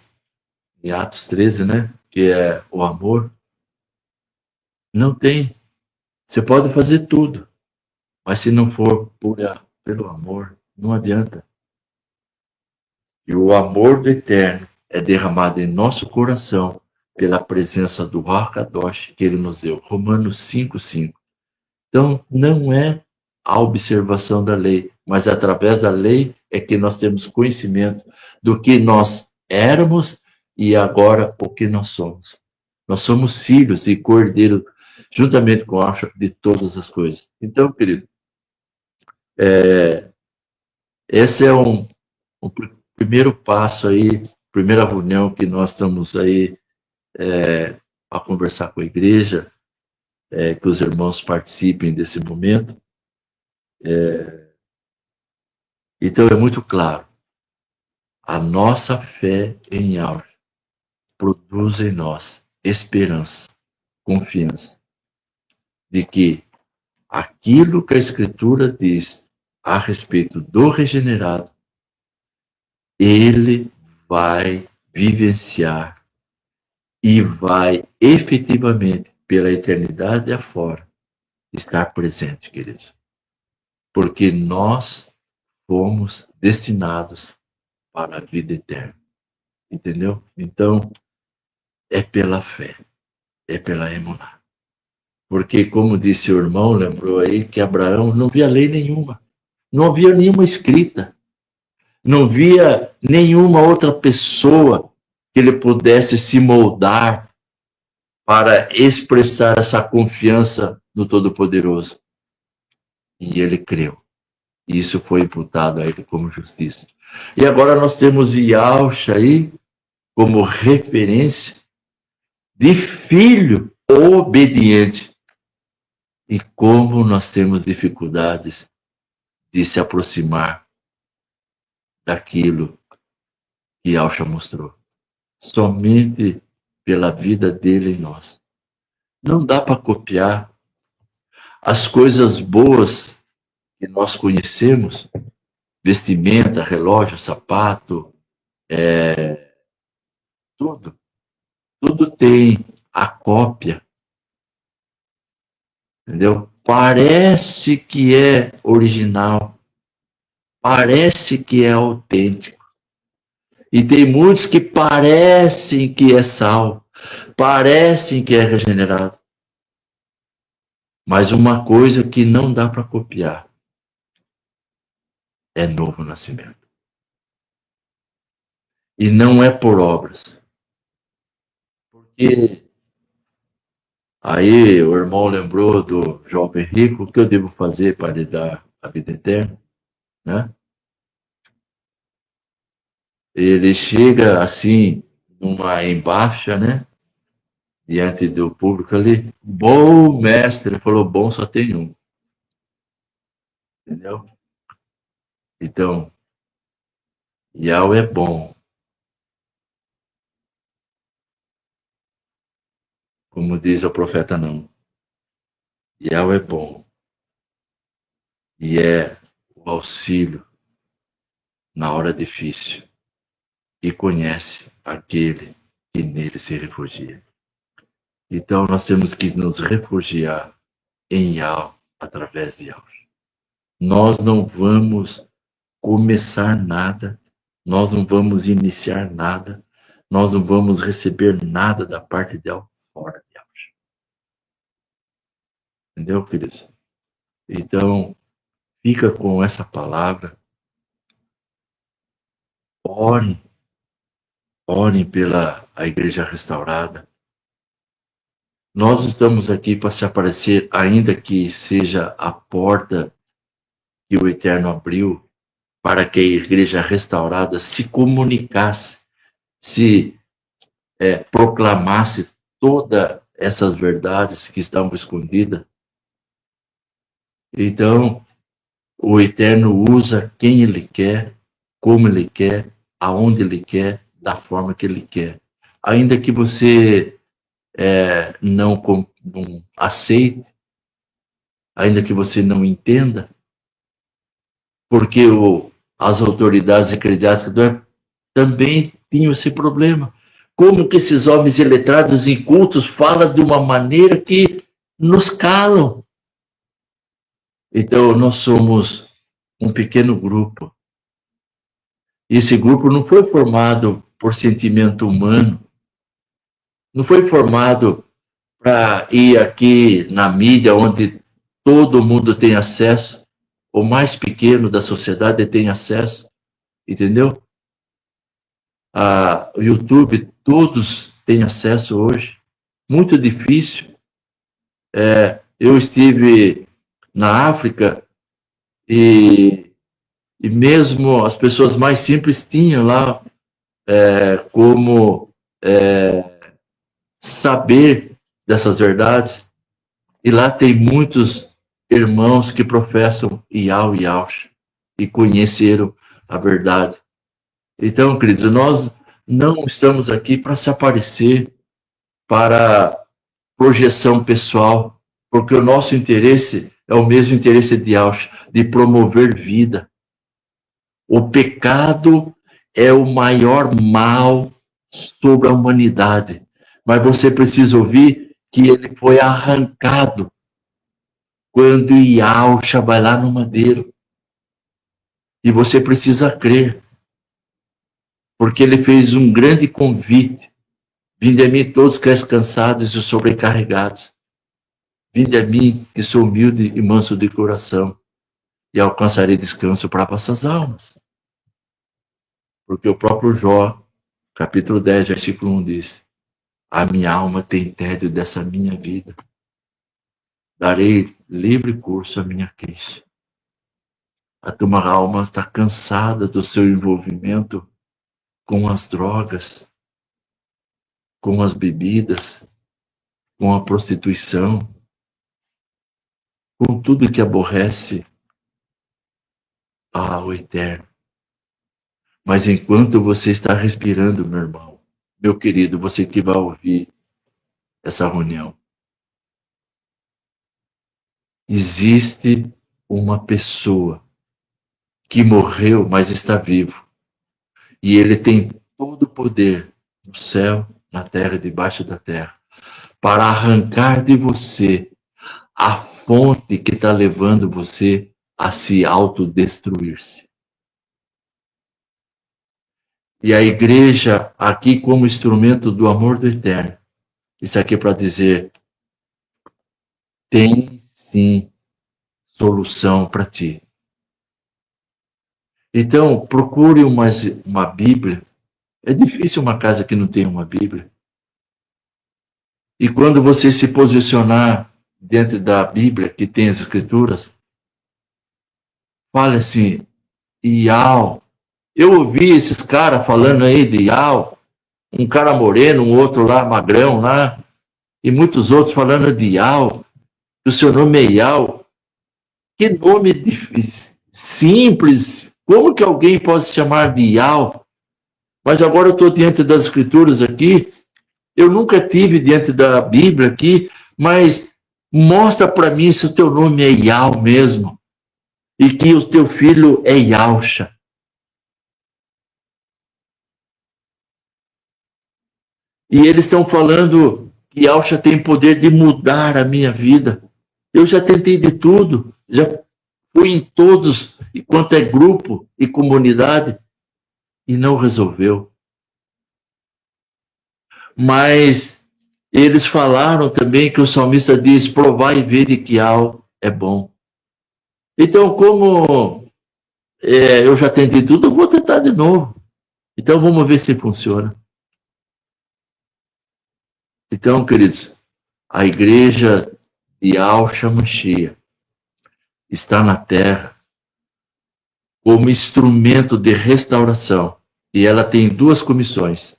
em Atos 13, né? Que é o amor. Não tem. Você pode fazer tudo, mas se não for pelo amor, não adianta. E o amor do Eterno é derramado em nosso coração pela presença do Ruach Kadosh que ele nos deu. Romanos 5:5. Então, não é a observação da lei, mas através da lei é que nós temos conhecimento do que nós éramos e agora o que nós somos. Nós somos filhos e cordeiros, juntamente com a de todas as coisas. Então, querido, esse é um primeiro passo aí, primeira reunião que nós estamos aí a conversar com a igreja, que os irmãos participem desse momento. Então é muito claro, a nossa fé em Yahweh produz em nós esperança, confiança, de que aquilo que a Escritura diz a respeito do regenerado, ele vai vivenciar e vai efetivamente, pela eternidade afora, estar presente, queridos. Porque nós fomos destinados para a vida eterna. Entendeu? Então, é pela fé, é pela emuná. Porque, como disse o irmão, lembrou aí que Abraão não via lei nenhuma. Não havia nenhuma escrita. Não via nenhuma outra pessoa que ele pudesse se moldar para expressar essa confiança no Todo-Poderoso. E ele creu. E isso foi imputado a ele como justiça. E agora nós temos Yahshua aí como referência de filho obediente. E como nós temos dificuldades de se aproximar daquilo que Yahshua mostrou. Somente pela vida dele em nós. Não dá para copiar. as coisas boas que nós conhecemos, vestimenta, relógio, sapato, tudo tem a cópia, entendeu? Parece que é original, parece que é autêntico. E tem muitos que parecem que é salvo, parecem que é regenerado. Mas uma coisa que não dá para copiar é novo nascimento. E não é por obras. Porque aí o irmão lembrou do jovem rico, o que eu devo fazer para lhe dar a vida eterna, né? Ele chega assim, numa embaixa, né? Diante do público ali, bom mestre, ele falou, bom só tem um, entendeu? Então, Yahweh é bom, como diz o profeta não. Yahweh é bom, e é o auxílio na hora difícil, e conhece aquele que nele se refugia. Então, nós temos que nos refugiar em Yahweh, através de Yahweh. Nós não vamos começar nada, nós não vamos iniciar nada, nós não vamos receber nada da parte de Yahweh fora de Yahweh. Entendeu, queridos? Então, fica com essa palavra. Orem, orem pela a igreja restaurada. Nós estamos aqui para se aparecer, ainda que seja a porta que o Eterno abriu, para que a igreja restaurada se comunicasse, se proclamasse todas essas verdades que estavam escondidas. Então, o Eterno usa quem Ele quer, como Ele quer, aonde Ele quer, da forma que Ele quer. Ainda que você não aceite, ainda que você não entenda, porque as autoridades eclesiásticas também tinham esse problema. Como que esses homens iletrados e incultos falam de uma maneira que nos calam? Então, nós somos um pequeno grupo. E esse grupo não foi formado por sentimento humano, não foi formado para ir aqui na mídia, onde todo mundo tem acesso, o mais pequeno da sociedade tem acesso, entendeu? O YouTube, todos têm acesso hoje. Muito difícil. Eu estive na África e mesmo as pessoas mais simples tinham lá como saber dessas verdades. E lá tem muitos irmãos que professam Yahweh e Yahweh e conheceram a verdade. Então, queridos, nós não estamos aqui para se aparecer, para projeção pessoal, porque o nosso interesse é o mesmo interesse de Yahweh, de promover vida. O pecado é o maior mal sobre a humanidade, mas você precisa ouvir que ele foi arrancado quando Yahweh vai lá no madeiro. E você precisa crer, porque ele fez um grande convite. Vinde a mim todos que és cansados e sobrecarregados. Vinde a mim, que sou humilde e manso de coração, e alcançarei descanso para vossas almas. Porque o próprio Jó, capítulo 10, versículo 1 diz: a minha alma tem tédio dessa minha vida. Darei livre curso à minha queixa. A tua alma está cansada do seu envolvimento com as drogas, com as bebidas, com a prostituição, com tudo que aborrece ao Eterno. Mas enquanto você está respirando, meu irmão, meu querido, você que vai ouvir essa reunião, existe uma pessoa que morreu, mas está vivo. E ele tem todo o poder no céu, na terra e debaixo da terra, para arrancar de você a fonte que está levando você a se autodestruir-se. E a igreja, aqui como instrumento do amor do Eterno, isso aqui é para dizer, tem sim solução para ti. Então, procure uma Bíblia. É difícil uma casa que não tem uma Bíblia. E quando você se posicionar dentro da Bíblia, que tem as Escrituras, fale assim, Iau. Eu ouvi esses caras falando aí de Iau, um cara moreno, um outro lá magrão lá, e muitos outros falando de Iau, que o seu nome é Iau. Que nome difícil, simples. Como que alguém pode se chamar de Iau? Mas agora eu estou diante das Escrituras aqui, eu nunca tive diante da Bíblia aqui, mas mostra para mim se o teu nome é Iau mesmo, e que o teu filho é Iausha. E eles estão falando que Iausha tem poder de mudar a minha vida. Eu já tentei de tudo, já fui em todos, enquanto é grupo e comunidade, e não resolveu. Mas eles falaram também que o salmista diz, provai e vede que Iau é bom. Então, como eu já tentei tudo, eu vou tentar de novo. Então, vamos ver se funciona. Então, queridos, a igreja de Al-Shamashia está na terra como instrumento de restauração. E ela tem duas comissões.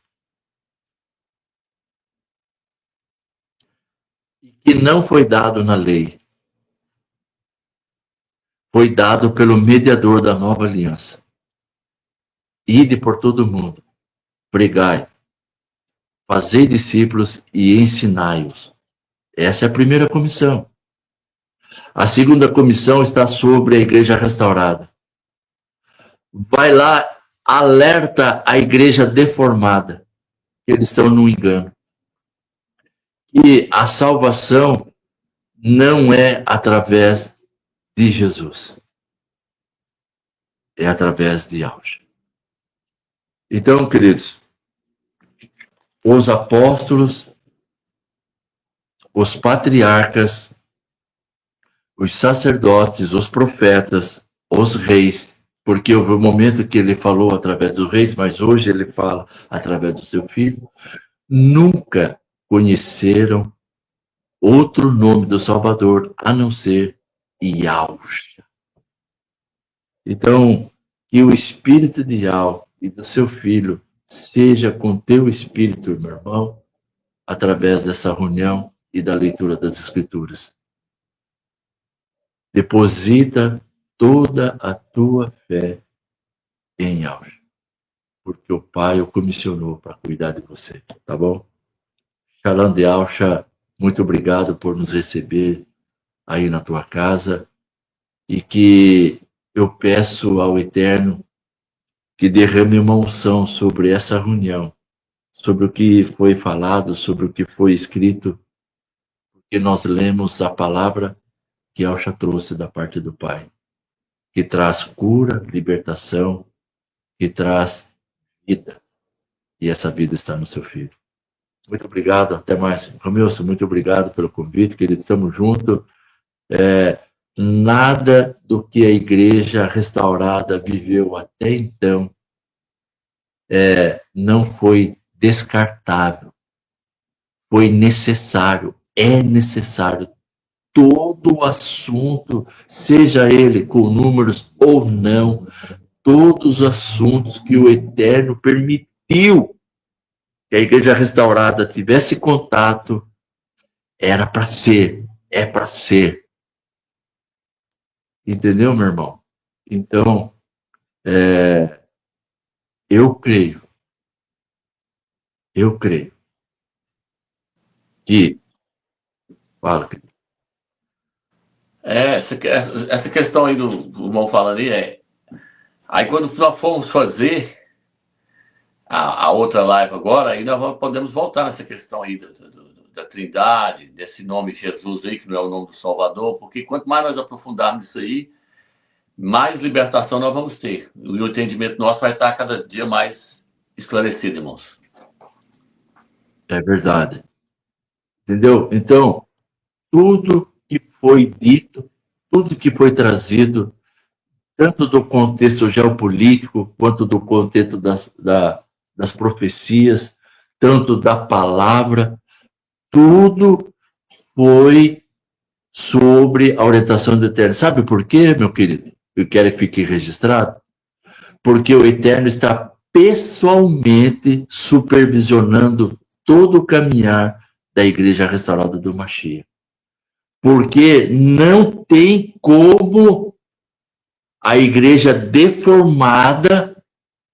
Que não foi dado na lei. Foi dado pelo mediador da nova aliança. Ide por todo mundo, pregai, fazei discípulos e ensinai-os. Essa é a primeira comissão. A segunda comissão está sobre a igreja restaurada. Vai lá, alerta a igreja deformada, que eles estão no engano. E a salvação não é através de Jesus. É através de Yahshua. Então, queridos, os apóstolos, os patriarcas, os sacerdotes, os profetas, os reis, porque houve um momento que ele falou através dos reis, mas hoje ele fala através do seu filho, nunca conheceram outro nome do Salvador a não ser Yahshua. Então, que o espírito de Yahweh e do seu filho seja com teu espírito, meu irmão, através dessa reunião e da leitura das Escrituras. Deposita toda a tua fé em Yahweh, porque o Pai o comissionou para cuidar de você, tá bom? Shalom de Alcha, muito obrigado por nos receber aí na tua casa e que eu peço ao Eterno que derrame uma unção sobre essa reunião, sobre o que foi falado, sobre o que foi escrito, porque nós lemos a palavra que Alcha trouxe da parte do Pai, que traz cura, libertação, que traz vida. E essa vida está no seu filho. Muito obrigado, até mais. Romilson, muito obrigado pelo convite, querido, estamos juntos. Nada do que a igreja restaurada viveu até então não foi descartável, foi necessário, é necessário. Todo o assunto, seja ele com números ou não, todos os assuntos que o Eterno permitiu que a igreja restaurada tivesse contato, era para ser, é para ser. Entendeu, meu irmão? Então, eu creio que, fala, Essa questão aí do irmão falando aí. Aí quando nós formos fazer a outra live agora, aí nós podemos voltar nessa questão aí da Trindade, desse nome Jesus aí, que não é o nome do Salvador, porque quanto mais nós aprofundarmos isso aí, mais libertação nós vamos ter. E o entendimento nosso vai estar cada dia mais esclarecido, irmãos. É verdade. Entendeu? Então, tudo que foi dito, tudo que foi trazido, tanto do contexto geopolítico, quanto do contexto das profecias, tanto da palavra, tudo foi sobre a orientação do Eterno. Sabe por quê, meu querido? Eu quero que fique registrado. Porque o Eterno está pessoalmente supervisionando todo o caminhar da Igreja Restaurada do Mashiach. Porque não tem como a igreja deformada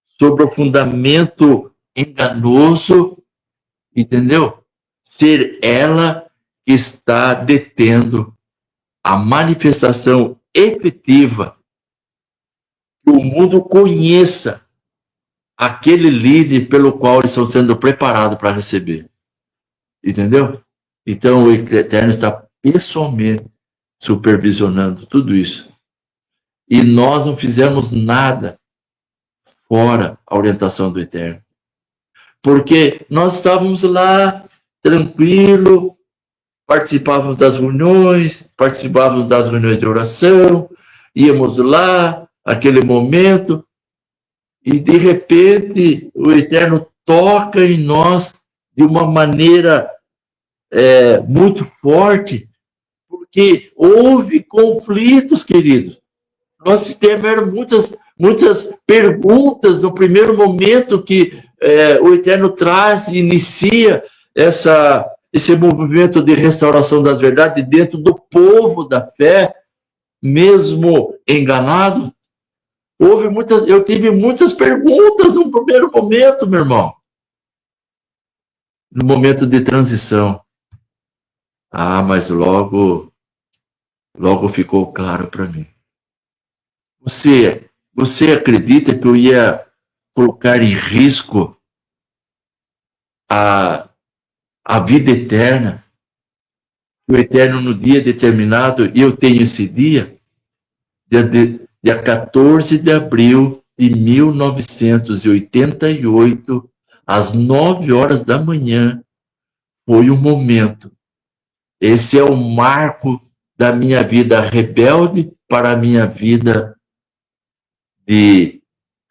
sobre o fundamento enganoso, entendeu? Ser ela que está detendo a manifestação efetiva, que o mundo conheça aquele líder pelo qual eles estão sendo preparados para receber. Entendeu? Então o Eterno está pessoalmente supervisionando tudo isso. E nós não fizemos nada fora a orientação do Eterno. Porque nós estávamos lá, tranquilo, participávamos das reuniões de oração, íamos lá, aquele momento, e de repente o Eterno toca em nós de uma maneira muito forte, porque houve conflitos, queridos. Nós tivemos muitas perguntas no primeiro momento que o Eterno traz e inicia esse movimento de restauração das verdades dentro do povo da fé, mesmo enganado. Eu tive muitas perguntas no primeiro momento, meu irmão. No momento de transição. Mas logo ficou claro para mim. Você acredita que eu ia colocar em risco a vida eterna? O eterno no dia determinado, e eu tenho esse dia 14 de abril de 1988, às 9 horas da manhã, foi um momento. Esse é o marco da minha vida rebelde para a minha vida de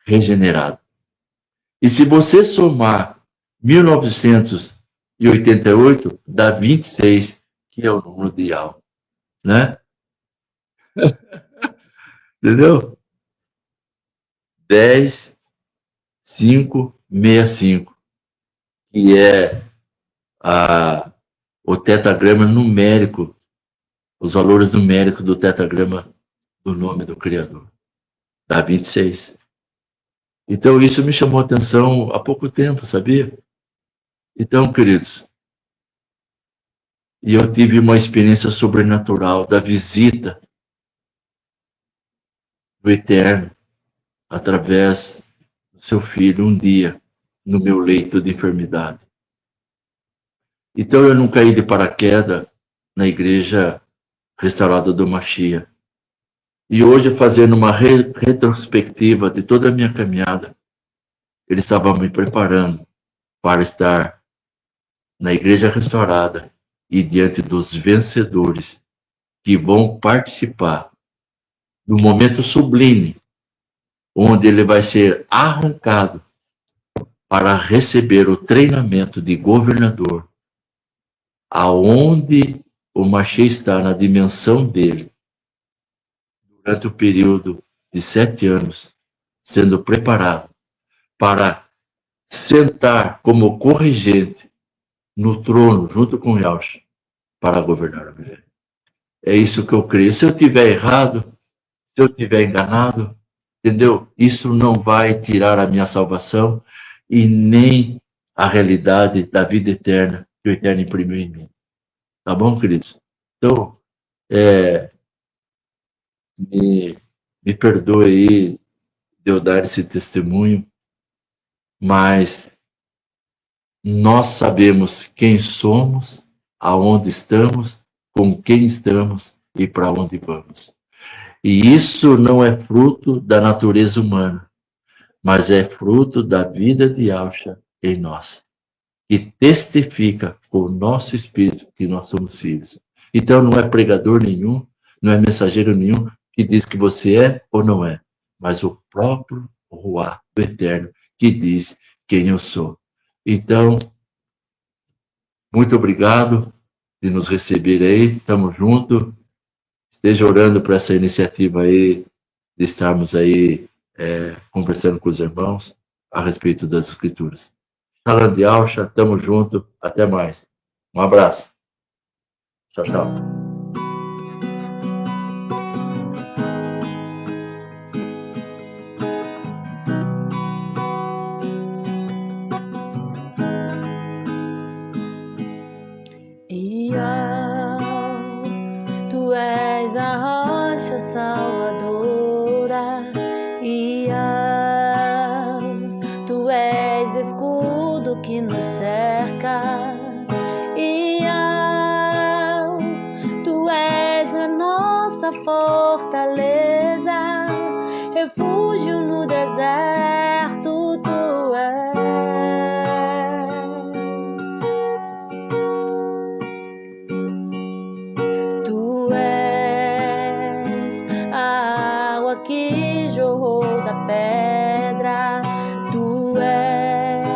regenerado. E se você somar 1988, dá 26, que é o número ideal, né? Entendeu? 10, 5, 65, que é o tetagrama numérico, os valores numéricos do tetagrama do nome do Criador. Dá 26. Então, isso me chamou a atenção há pouco tempo, sabia? Então, queridos, e eu tive uma experiência sobrenatural da visita do Eterno através do seu filho um dia no meu leito de enfermidade. Então, eu não caí de paraquedas na igreja restaurada do Mashiach. E hoje, fazendo uma retrospectiva de toda a minha caminhada, ele estava me preparando para estar na igreja restaurada e diante dos vencedores que vão participar do momento sublime, onde ele vai ser arrancado para receber o treinamento de governador, aonde o Mashiach está na dimensão dele, durante o período de 7 anos, sendo preparado para sentar como corregente no trono, junto com Yahshua, para governar a mulher. É isso que eu creio. Se eu tiver errado, se eu tiver enganado, entendeu? Isso não vai tirar a minha salvação e nem a realidade da vida eterna que o Eterno imprimiu em mim. Tá bom, queridos? Então, me perdoe aí de eu dar esse testemunho, mas nós sabemos quem somos, aonde estamos, com quem estamos e para onde vamos. E isso não é fruto da natureza humana, mas é fruto da vida de Yahshua em nós, que testifica com o nosso espírito que nós somos filhos. Então não é pregador nenhum, não é mensageiro nenhum que diz que você é ou não é, mas o próprio Ruá do Eterno que diz quem eu sou. Então, muito obrigado de nos receber aí, estamos juntos. Esteja orando por essa iniciativa aí, de estarmos aí conversando com os irmãos a respeito das Escrituras. Shalom de Alcha, estamos juntos, até mais. Um abraço. Tchau, tchau. Tu és a rocha salvadora, tu és escudo que nos cerca, tu és a nossa fortaleza, refúgio no deserto, tu és. Tu és a água que jorrou da pedra, tu és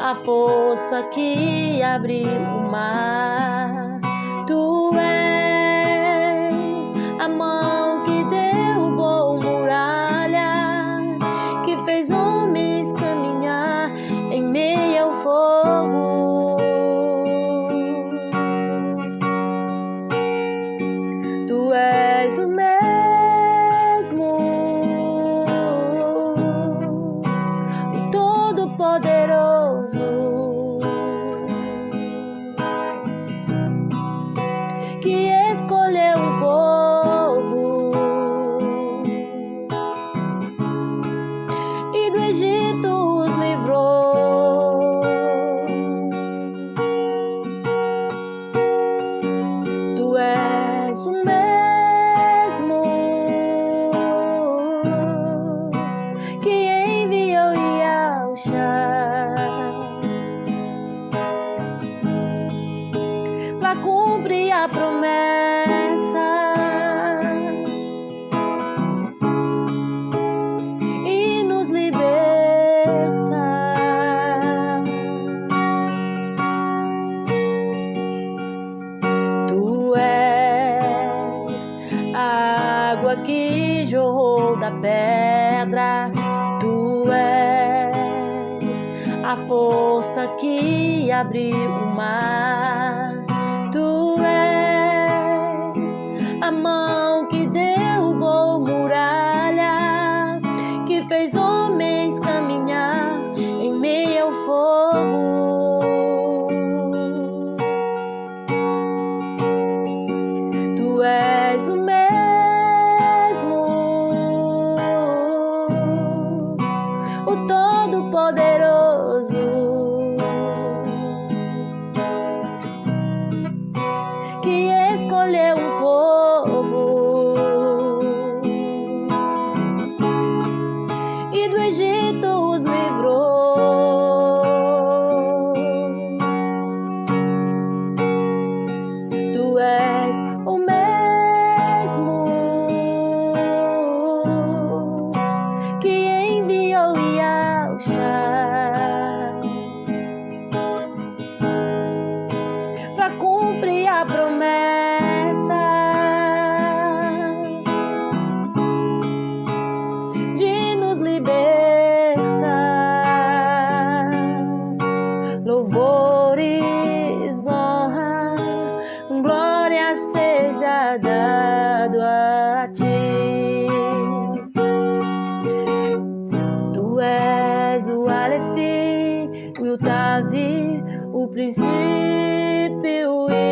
a força que abriu o mar, tu és a mão que derrubou muralha, que fez homens caminhar em meio ao fogo. Tu és o mesmo, o Todo-Poderoso, que escolheu um povo e do Egito os livrou. Tu és o mesmo que enviou Yahshua para cumprir a promessa e nos libertar. Tu és a água que jorrou da pedra, tu és a força que abriu o mar, tu és a mão que derrubou muralha, que fez homens caminhar em meio ao fogo. Tu és o mesmo, o Todo-Poderoso, que escolheu um povo e do Egito os livrou. Tu és o mesmo que enviou Yahshua para cumprir a promessa de nos libertar. Louvores, honra, glória seja dado a ti. Tu és o Aleph, o Tavi, o princípio e